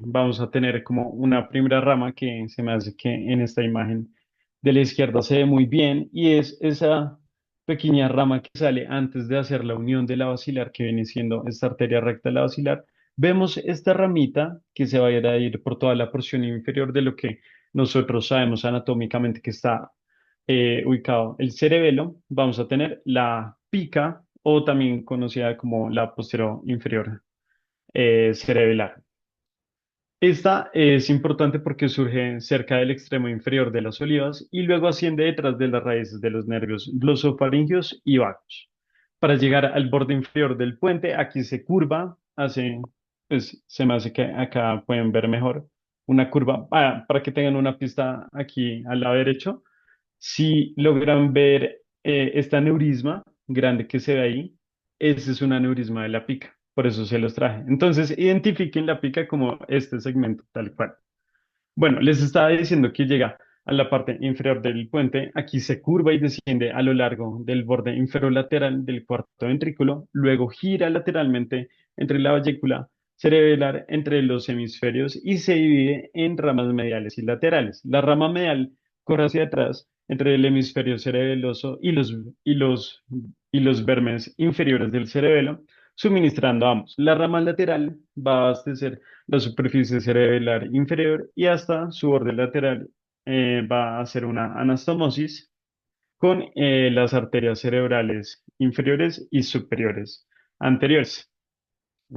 vamos a tener como una primera rama que se me hace que en esta imagen de la izquierda se ve muy bien y es esa pequeña rama que sale antes de hacer la unión de la basilar que viene siendo esta arteria recta de la basilar. Vemos esta ramita que se va a ir por toda la porción inferior de lo que nosotros sabemos anatómicamente que está ubicado el cerebelo. Vamos a tener la pica o también conocida como la posterior inferior cerebelar. Esta es importante porque surge cerca del extremo inferior de las olivas y luego asciende detrás de las raíces de los nervios glosofaringeos y vagos. Para llegar al borde inferior del puente, aquí se curva, pues se me hace que acá pueden ver mejor una curva, para que tengan una pista aquí al lado derecho. Si logran ver este aneurisma grande que se ve ahí, ese es un aneurisma de la pica, por eso se los traje. Entonces, identifiquen la pica como este segmento tal cual. Bueno, les estaba diciendo que llega a la parte inferior del puente, aquí se curva y desciende a lo largo del borde inferolateral del cuarto ventrículo, luego gira lateralmente entre la vallécula cerebelar entre los hemisferios y se divide en ramas mediales y laterales. La rama medial corre hacia atrás entre el hemisferio cerebeloso y los vérmenes inferiores del cerebelo, suministrando ambos. La rama lateral va a abastecer la superficie cerebelar inferior y hasta su borde lateral va a hacer una anastomosis con las arterias cerebrales inferiores y superiores anteriores,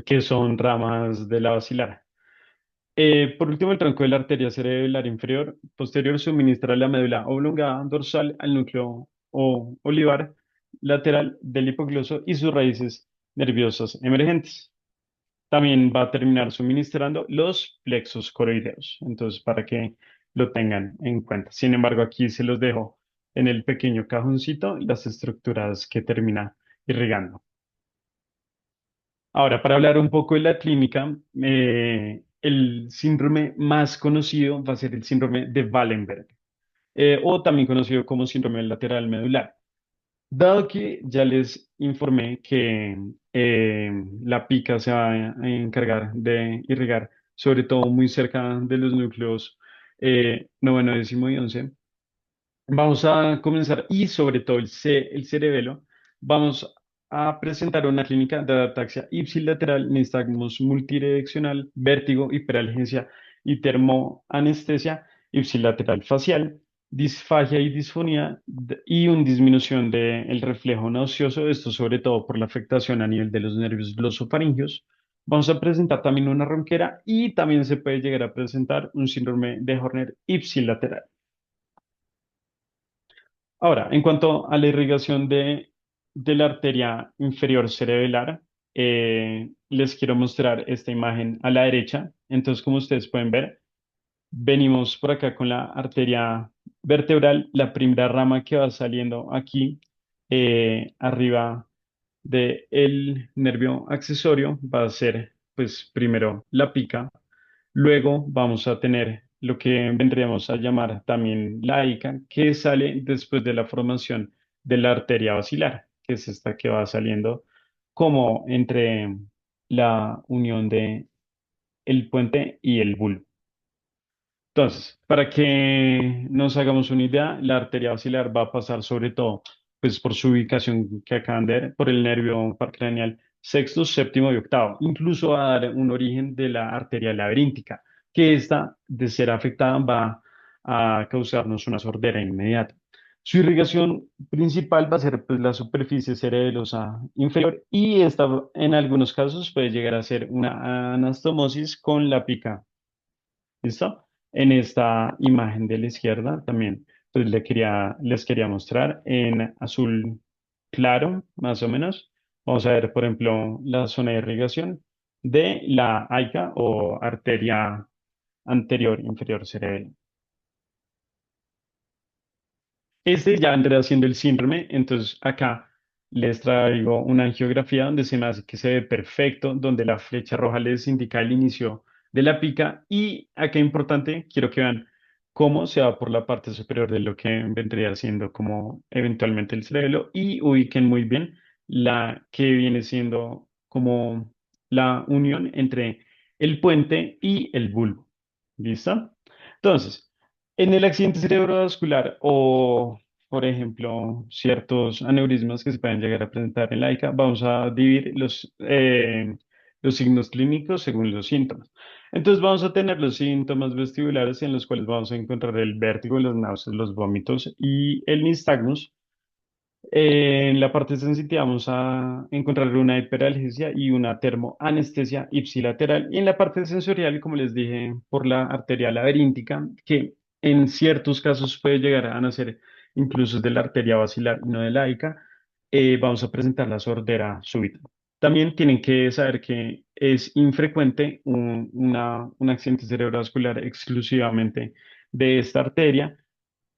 que son ramas de la basilar. Por último, el tronco de la arteria cerebelar inferior posterior suministra la médula oblongada dorsal al núcleo olivar lateral del hipogloso y sus raíces nerviosas emergentes. También va a terminar suministrando los plexos coroideos. Entonces, para que lo tengan en cuenta. Sin embargo, aquí se los dejo en el pequeño cajoncito las estructuras que termina irrigando. Ahora, para hablar un poco de la clínica, el síndrome más conocido va a ser el síndrome de Wallenberg, o también conocido como síndrome lateral medular. Dado que ya les informé que la pica se va a encargar de irrigar, sobre todo muy cerca de los núcleos noveno, décimo y once, vamos a comenzar y sobre todo el cerebelo, vamos a presentar una clínica de ataxia ipsilateral, nistagmus multidireccional, vértigo, hiperalgesia y termoanestesia ipsilateral facial, disfagia y disfonía y una disminución del reflejo nauseoso, esto sobre todo por la afectación a nivel de los nervios glosofaringeos. Vamos a presentar también una ronquera y también se puede llegar a presentar un síndrome de Horner ipsilateral. Ahora, en cuanto a la irrigación de la arteria inferior cerebelar, les quiero mostrar esta imagen a la derecha. Entonces, como ustedes pueden ver, venimos por acá con la arteria vertebral, la primera rama que va saliendo aquí, arriba del nervio accesorio, va a ser, pues, primero la pica. Luego vamos a tener lo que vendríamos a llamar también la ica, que sale después de la formación de la arteria basilar, que es esta que va saliendo como entre la unión de el puente y el bulbo. Entonces, para que nos hagamos una idea, la arteria basilar va a pasar sobre todo, pues por su ubicación que acaban de ver, por el nervio paracraneal sexto, séptimo y octavo. Incluso va a dar un origen de la arteria laberíntica, que esta, de ser afectada, va a causarnos una sordera inmediata. Su irrigación principal va a ser pues, la superficie cerebelosa inferior y esta en algunos casos puede llegar a ser una anastomosis con la pica. ¿Listo? En esta imagen de la izquierda también, pues les quería mostrar en azul claro, más o menos. Vamos a ver, por ejemplo, la zona de irrigación de la AICA o arteria anterior inferior cerebral. Este ya vendrá siendo el síndrome, entonces acá les traigo una angiografía donde se me hace que se ve perfecto, donde la flecha roja les indica el inicio de la pica y acá importante, quiero que vean cómo se va por la parte superior de lo que vendría siendo como eventualmente el cerebelo y ubiquen muy bien la que viene siendo como la unión entre el puente y el bulbo. ¿Listo? Entonces, en el accidente cerebrovascular o, por ejemplo, ciertos aneurismas que se pueden llegar a presentar en la ICA, vamos a dividir los signos clínicos según los síntomas. Entonces vamos a tener los síntomas vestibulares en los cuales vamos a encontrar el vértigo, los náuseas, los vómitos y el nistagmus. En la parte sensitiva vamos a encontrar una hiperalgesia y una termoanestesia ipsilateral. Y en la parte sensorial, como les dije, por la arteria laberíntica, que en ciertos casos puede llegar a nacer incluso de la arteria basilar y no de la ica, vamos a presentar la sordera súbita. También tienen que saber que es infrecuente un accidente cerebrovascular exclusivamente de esta arteria,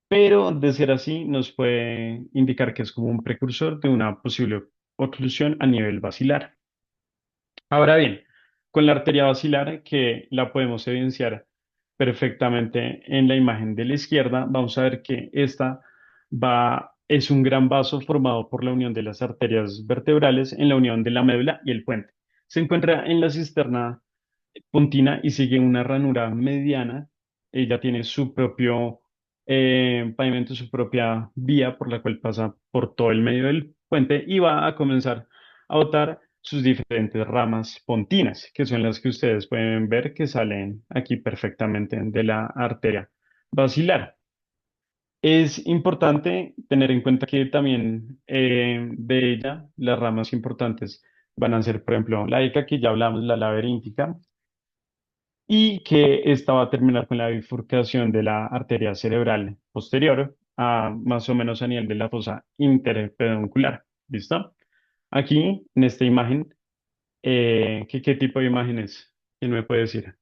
pero de ser así nos puede indicar que es como un precursor de una posible oclusión a nivel basilar. Ahora bien, con la arteria basilar, que la podemos evidenciar perfectamente en la imagen de la izquierda, vamos a ver que es un gran vaso formado por la unión de las arterias vertebrales en la unión de la médula y el puente. Se encuentra en la cisterna puntina y sigue una ranura mediana. Ella tiene su propio pavimento, su propia vía por la cual pasa por todo el medio del puente y va a comenzar a botar sus diferentes ramas pontinas, que son las que ustedes pueden ver que salen aquí perfectamente de la arteria basilar. Es importante tener en cuenta que también de ella las ramas importantes van a ser, por ejemplo, la ica que ya hablamos, la laberíntica, y que esta va a terminar con la bifurcación de la arteria cerebral posterior, más o menos a nivel de la fosa interpeduncular. ¿Listo? Aquí, en esta imagen, ¿qué tipo de imagen es? ¿Quién me puede decir?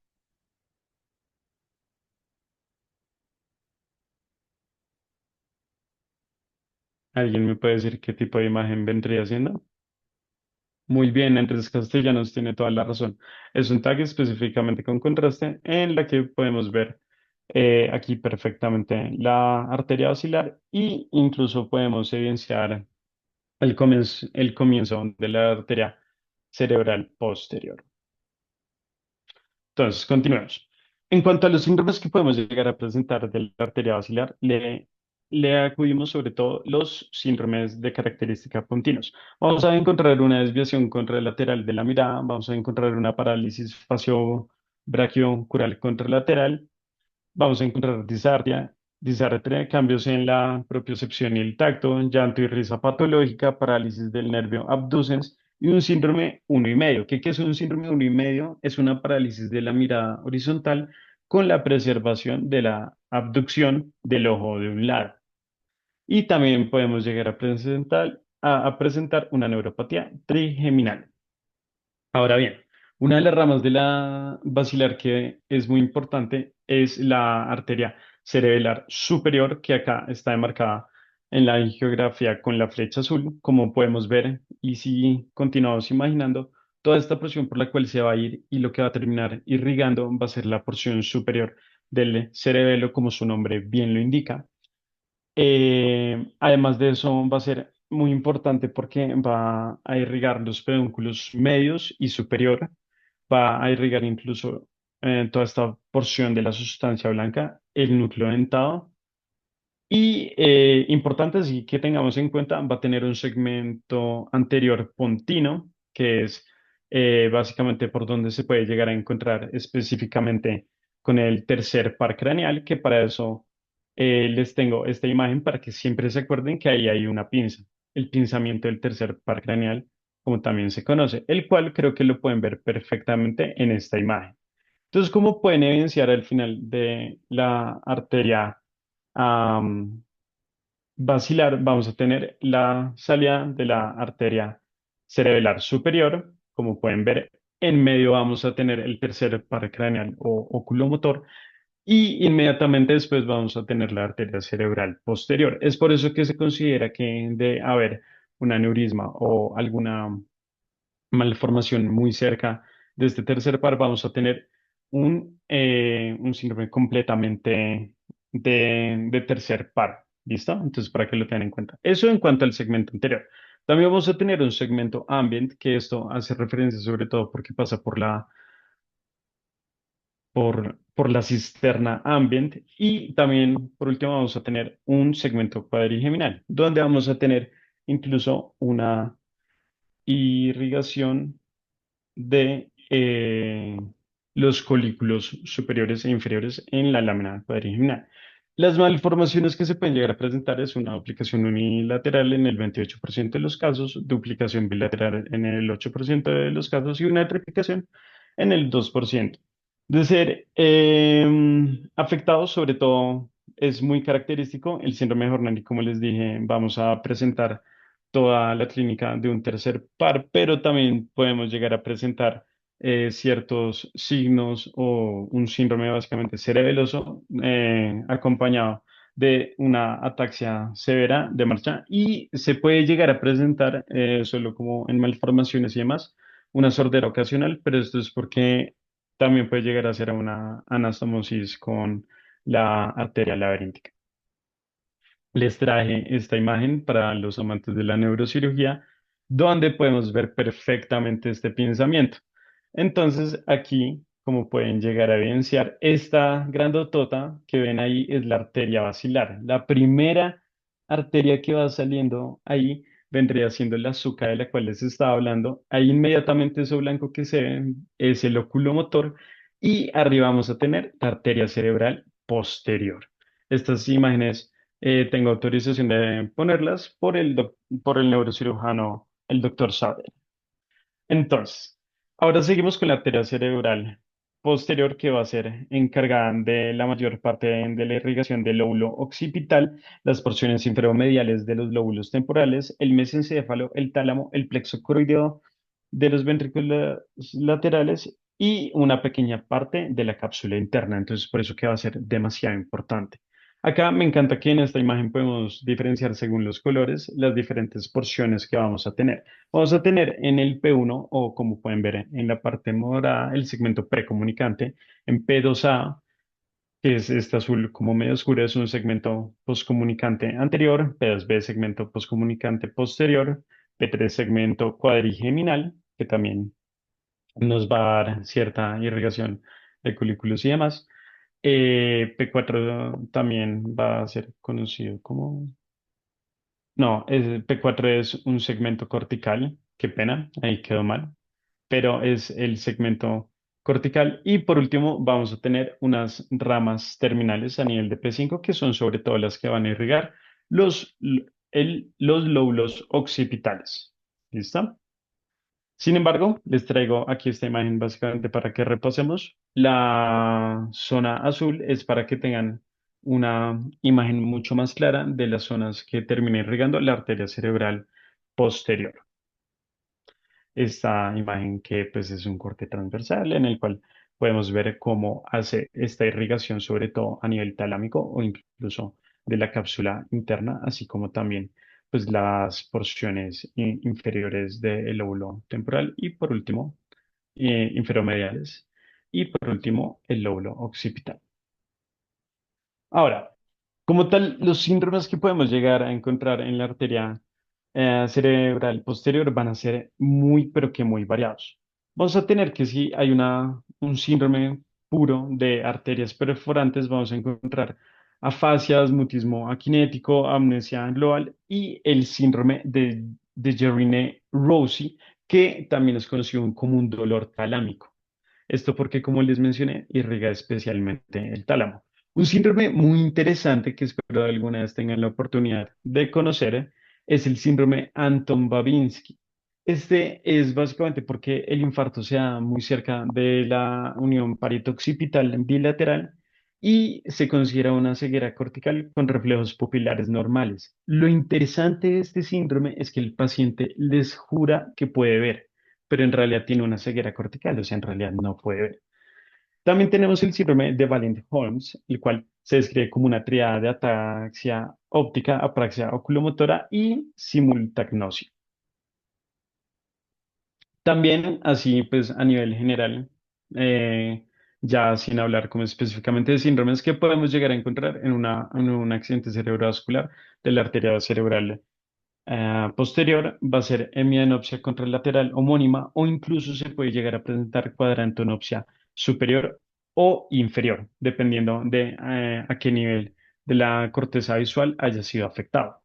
¿Alguien me puede decir qué tipo de imagen vendría siendo? Muy bien, Andrés Castellanos tiene toda la razón. Es un tag específicamente con contraste en la que podemos ver aquí perfectamente la arteria basilar y incluso podemos evidenciar el comienzo de la arteria cerebral posterior. Entonces, continuemos. En cuanto a los síndromes que podemos llegar a presentar de la arteria basilar, le acudimos sobre todo los síndromes de característica puntinos. Vamos a encontrar una desviación contralateral de la mirada, vamos a encontrar una parálisis facio-brachiocural contralateral, Vamos a encontrar disartria, cambios en la propiocepción y el tacto, llanto y risa patológica, parálisis del nervio abducens y un síndrome 1,5. ¿Qué es un síndrome 1,5? Es una parálisis de la mirada horizontal con la preservación de la abducción del ojo de un lado. Y también podemos llegar a presentar una neuropatía trigeminal. Ahora bien, una de las ramas de la basilar que es muy importante es la arteria cerebelar superior, que acá está enmarcada en la angiografía con la flecha azul, como podemos ver. Y si continuamos imaginando, toda esta porción por la cual se va a ir y lo que va a terminar irrigando va a ser la porción superior del cerebelo, como su nombre bien lo indica. Además de eso, va a ser muy importante porque va a irrigar los pedúnculos medios y superior, va a irrigar incluso toda esta porción de la sustancia blanca, el núcleo dentado. Y importante, así que tengamos en cuenta, va a tener un segmento anterior pontino, que es básicamente por donde se puede llegar a encontrar específicamente con el tercer par craneal, que para eso les tengo esta imagen para que siempre se acuerden que ahí hay una pinza, el pinzamiento del tercer par craneal, como también se conoce, el cual creo que lo pueden ver perfectamente en esta imagen. Entonces, ¿cómo pueden evidenciar al final de la arteria basilar? Vamos a tener la salida de la arteria cerebelar superior. Como pueden ver, en medio vamos a tener el tercer par craneal o oculomotor y inmediatamente después vamos a tener la arteria cerebral posterior. Es por eso que se considera que de haber un aneurisma o alguna malformación muy cerca de este tercer par, vamos a tener un síndrome completamente de tercer par. ¿Listo? Entonces, para que lo tengan en cuenta. Eso en cuanto al segmento anterior. También vamos a tener un segmento ambient, que esto hace referencia sobre todo porque pasa por la cisterna ambient. Y también, por último, vamos a tener un segmento cuadrigeminal, donde vamos a tener incluso una irrigación de los colículos superiores e inferiores en la lámina cuadrigeminal. Las malformaciones que se pueden llegar a presentar es una duplicación unilateral en el 28% de los casos, duplicación bilateral en el 8% de los casos y una triplicación en el 2%. De ser afectados, sobre todo, es muy característico el síndrome de Horner y como les dije, vamos a presentar toda la clínica de un tercer par, pero también podemos llegar a presentar ciertos signos o un síndrome básicamente cerebeloso acompañado de una ataxia severa de marcha y se puede llegar a presentar solo como en malformaciones y demás, una sordera ocasional, pero esto es porque también puede llegar a ser una anastomosis con la arteria laberíntica. Les traje esta imagen para los amantes de la neurocirugía, donde podemos ver perfectamente este pensamiento. Entonces, aquí, como pueden llegar a evidenciar, esta grandotota que ven ahí es la arteria basilar. La primera arteria que va saliendo ahí vendría siendo la azúcar de la cual les estaba hablando. Ahí inmediatamente eso blanco que se ve es el oculomotor y arriba vamos a tener la arteria cerebral posterior. Estas imágenes tengo autorización de ponerlas por el neurocirujano, el doctor Saber. Entonces, ahora seguimos con la arteria cerebral posterior que va a ser encargada de la mayor parte de la irrigación del lóbulo occipital, las porciones inferomediales de los lóbulos temporales, el mesencéfalo, el tálamo, el plexo coroideo de los ventrículos laterales y una pequeña parte de la cápsula interna. Entonces, por eso que va a ser demasiado importante. Acá me encanta que en esta imagen podemos diferenciar según los colores las diferentes porciones que vamos a tener. Vamos a tener en el P1, o como pueden ver en la parte morada, el segmento precomunicante. En P2A, que es este azul como medio oscuro, es un segmento poscomunicante anterior. P2B, segmento poscomunicante posterior. P3, segmento cuadrigeminal, que también nos va a dar cierta irrigación de colículos y demás. P4 también va a ser conocido como... No, P4 es un segmento cortical. Qué pena, ahí quedó mal, pero es el segmento cortical. Y por último, vamos a tener unas ramas terminales a nivel de P5, que son sobre todo las que van a irrigar los, los lóbulos occipitales. ¿Listo? Sin embargo, les traigo aquí esta imagen básicamente para que repasemos. La zona azul es para que tengan una imagen mucho más clara de las zonas que termina irrigando la arteria cerebral posterior. Esta imagen que pues es un corte transversal en el cual podemos ver cómo hace esta irrigación, sobre todo a nivel talámico o incluso de la cápsula interna, así como también pues las porciones inferiores del lóbulo temporal y por último inferomediales y por último el lóbulo occipital. Ahora, como tal, los síndromes que podemos llegar a encontrar en la arteria cerebral posterior van a ser muy, pero que muy variados. Vamos a tener que si hay un síndrome puro de arterias perforantes, vamos a encontrar afasias, mutismo aquinético, amnesia global y el síndrome de Guerin-Rossi, que también es conocido como un dolor talámico. Esto porque, como les mencioné, irriga especialmente el tálamo. Un síndrome muy interesante que espero alguna vez tengan la oportunidad de conocer es el síndrome Anton-Babinski. Este es básicamente porque el infarto se da muy cerca de la unión parieto-occipital bilateral y se considera una ceguera cortical con reflejos pupilares normales. Lo interesante de este síndrome es que el paciente les jura que puede ver, pero en realidad tiene una ceguera cortical, o sea, en realidad no puede ver. También tenemos el síndrome de Valent-Holmes, el cual se describe como una triada de ataxia óptica, apraxia oculomotora y simultagnosia. También, así pues a nivel general, eh, ya sin hablar como específicamente de síndromes que podemos llegar a encontrar en un accidente cerebrovascular de la arteria cerebral posterior, va a ser hemianopsia contralateral homónima o incluso se puede llegar a presentar cuadrantonopsia superior o inferior, dependiendo de a qué nivel de la corteza visual haya sido afectado.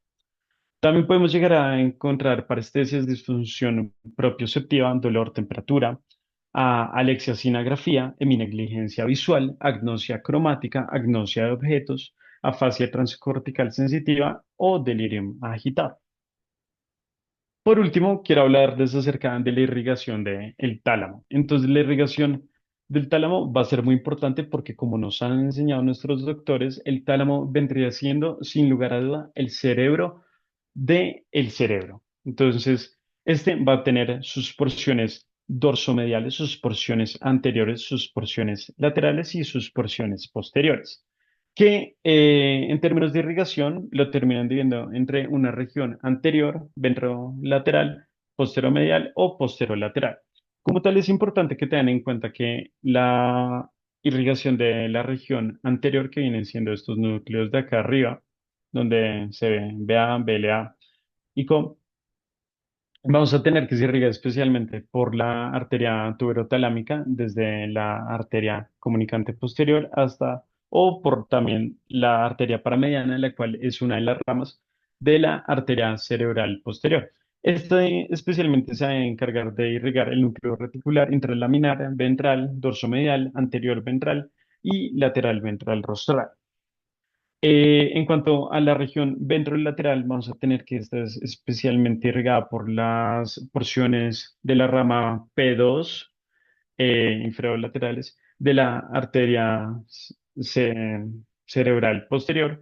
También podemos llegar a encontrar parestesias, disfunción propioceptiva, dolor, temperatura, alexia sin agrafía, heminegligencia visual, agnosia cromática, agnosia de objetos, afasia transcortical sensitiva o delirium agitado. Por último, quiero hablarles acerca de la irrigación del tálamo. Entonces, la irrigación del tálamo va a ser muy importante porque, como nos han enseñado nuestros doctores, el tálamo vendría siendo, sin lugar a duda, el cerebro del cerebro. Entonces, este va a tener sus porciones dorsomediales, sus porciones anteriores, sus porciones laterales y sus porciones posteriores que en términos de irrigación lo terminan dividiendo entre una región anterior, ventrolateral, posteromedial o posterolateral. Como tal, es importante que tengan en cuenta que la irrigación de la región anterior, que vienen siendo estos núcleos de acá arriba, donde se ve BA, BLA y CO, vamos a tener que se irriga especialmente por la arteria tuberotalámica, desde la arteria comunicante posterior hasta, o por también la arteria paramediana, la cual es una de las ramas de la arteria cerebral posterior. Este especialmente se va a encargar de irrigar el núcleo reticular intralaminar, ventral, dorsomedial, anterior ventral y lateral ventral rostral. En cuanto a la región ventrolateral, vamos a tener que esta es especialmente irrigada por las porciones de la rama P2, inferiorlaterales, de la arteria cerebral posterior,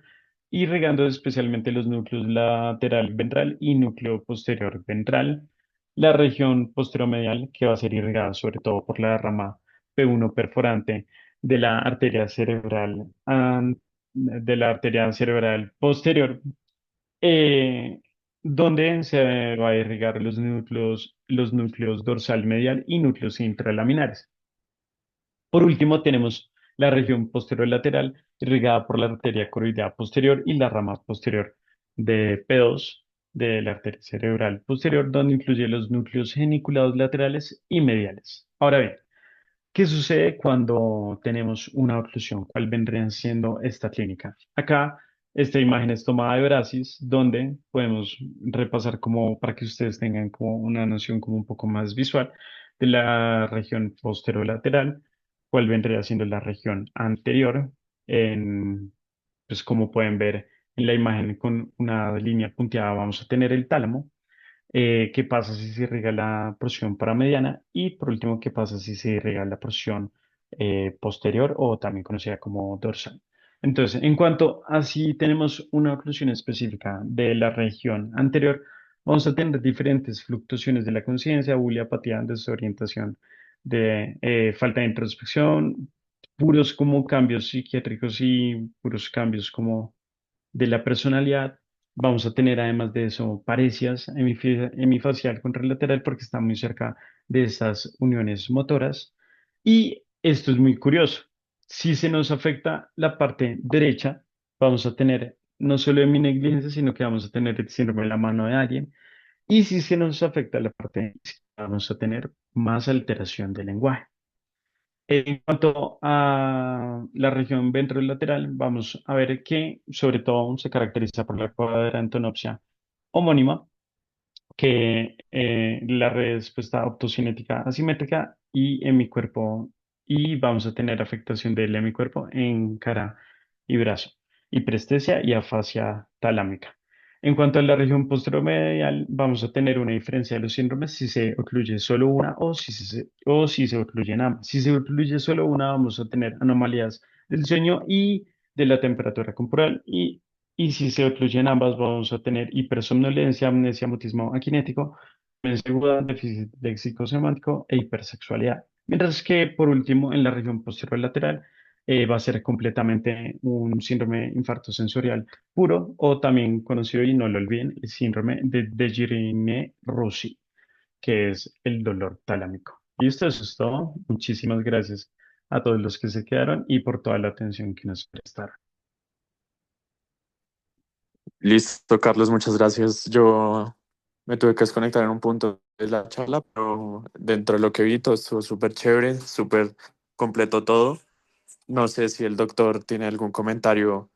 irrigando especialmente los núcleos lateral ventral y núcleo posterior ventral. La región posteromedial, que va a ser irrigada sobre todo por la rama P1 perforante de la arteria cerebral de la arteria cerebral posterior, eh, donde se va a irrigar los núcleos dorsal medial y núcleos intralaminares. Por último, tenemos la región posterolateral irrigada por la arteria coroidea posterior y la rama posterior de P2 de la arteria cerebral posterior, donde incluye los núcleos geniculados laterales y mediales. Ahora bien, ¿qué sucede cuando tenemos una oclusión? ¿Cuál vendría siendo esta clínica? Acá, esta imagen es tomada de Brasis, donde podemos repasar como para que ustedes tengan como una noción como un poco más visual. de la región posterolateral, cuál vendría siendo la región anterior. En, pues como pueden ver en la imagen con una línea punteada vamos a tener el tálamo. ¿Qué pasa si se irriga la porción paramediana? Y por último, ¿qué pasa si se irriga la porción posterior o también conocida como dorsal? Entonces, en cuanto a si tenemos una oclusión específica de la región anterior, vamos a tener diferentes fluctuaciones de la conciencia, bulia, apatía, desorientación, de falta de introspección, puros como cambios psiquiátricos y puros cambios como de la personalidad. Vamos a tener además de eso parecias hemifacial contralateral porque está muy cerca de estas uniones motoras. Y esto es muy curioso. Si se nos afecta la parte derecha, vamos a tener no solo heminegligencia, sino que vamos a tener el síndrome de la mano de alguien. Y si se nos afecta la parte izquierda, vamos a tener más alteración del lenguaje. En cuanto a la región ventrolateral, vamos a ver que sobre todo se caracteriza por la cuadrantonopsia homónima, que la respuesta optocinética asimétrica y en mi cuerpo, y vamos a tener afectación del hemicuerpo en cara y brazo, hiperestesia y afasia talámica. En cuanto a la región posteromedial, vamos a tener una diferencia de los síndromes si se ocluye solo una o si se ocluyen ambas. Si se ocluye solo una, vamos a tener anomalías del sueño y de la temperatura corporal y si se ocluyen ambas, vamos a tener hipersomnolencia, amnesia, mutismo aquinético, demencia aguda, déficit léxico semántico e hipersexualidad. Mientras que, por último, en la región lateral va a ser completamente un síndrome infarto sensorial puro o también conocido, y no lo olviden, el síndrome de Dejerine-Roussy, que es el dolor talámico. Listo, eso es todo. Muchísimas gracias a todos los que se quedaron y por toda la atención que nos prestaron. Listo, Carlos, muchas gracias. Yo me tuve que desconectar en un punto de la charla, pero dentro de lo que vi, todo estuvo súper chévere, súper completo todo. No sé si el doctor tiene algún comentario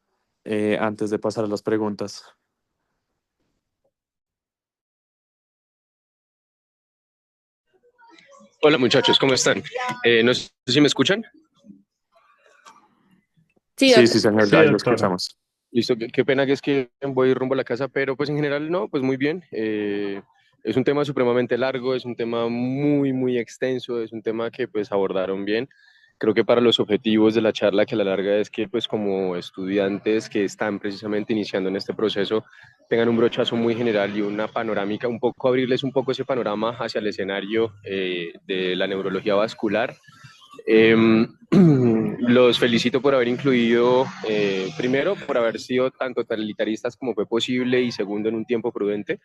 antes de pasar a las preguntas. Hola muchachos, ¿cómo están? No sé si me escuchan. Sí, Sí, doctor. sí, señor, Sí, ahí lo doctora. escuchamos. Listo, qué pena que es que voy rumbo a la casa, pero pues en general no, pues muy bien. Es un tema supremamente largo, es un tema muy, muy extenso, es un tema que pues abordaron bien. Creo que para los objetivos de la charla que a la larga es que pues como estudiantes que están precisamente iniciando en este proceso tengan un brochazo muy general y una panorámica, un poco abrirles un poco ese panorama hacia el escenario de la neurología vascular. Eh, los felicito por haber incluido, primero, por haber sido tan totalitaristas como fue posible y segundo, en un tiempo prudente.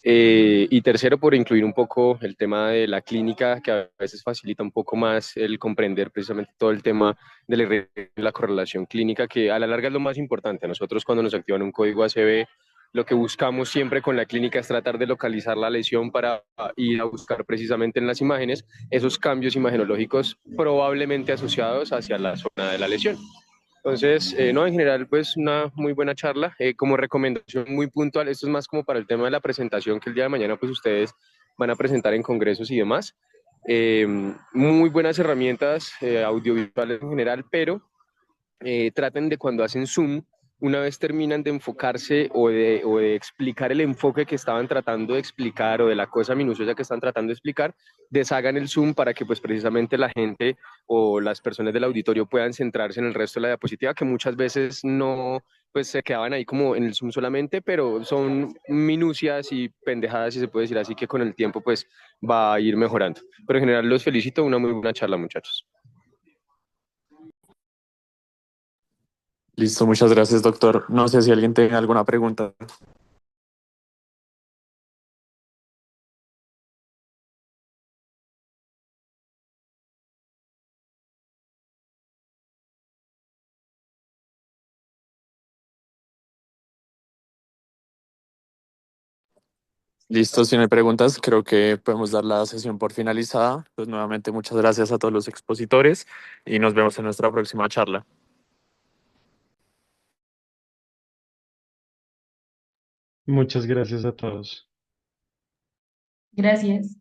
Y tercero, por incluir un poco el tema de la clínica, que a veces facilita un poco más el comprender precisamente todo el tema de la correlación clínica, que a la larga es lo más importante. Nosotros cuando nos activan un código ACV, lo que buscamos siempre con la clínica es tratar de localizar la lesión para ir a buscar precisamente en las imágenes esos cambios imagenológicos probablemente asociados hacia la zona de la lesión. Entonces, no, en general, pues una muy buena charla. Como recomendación muy puntual, esto es más como para el tema de la presentación que el día de mañana, pues ustedes van a presentar en congresos y demás. Eh, Muy buenas herramientas audiovisuales en general, pero traten de cuando hacen Zoom, una vez terminan de enfocarse o de explicar el enfoque que estaban tratando de explicar o de la cosa minuciosa que están tratando de explicar, deshagan el Zoom para que pues precisamente la gente o las personas del auditorio puedan centrarse en el resto de la diapositiva, que muchas veces no, pues se quedaban ahí como en el Zoom solamente, pero son minucias y pendejadas, si se puede decir así, que con el tiempo pues va a ir mejorando. Pero en general los felicito, una muy buena charla, muchachos. Listo, muchas gracias, doctor. No sé si alguien tiene alguna pregunta. Listo, si no hay preguntas, creo que podemos dar la sesión por finalizada. Pues nuevamente, muchas gracias a todos los expositores y nos vemos en nuestra próxima charla. Muchas gracias a todos. Gracias.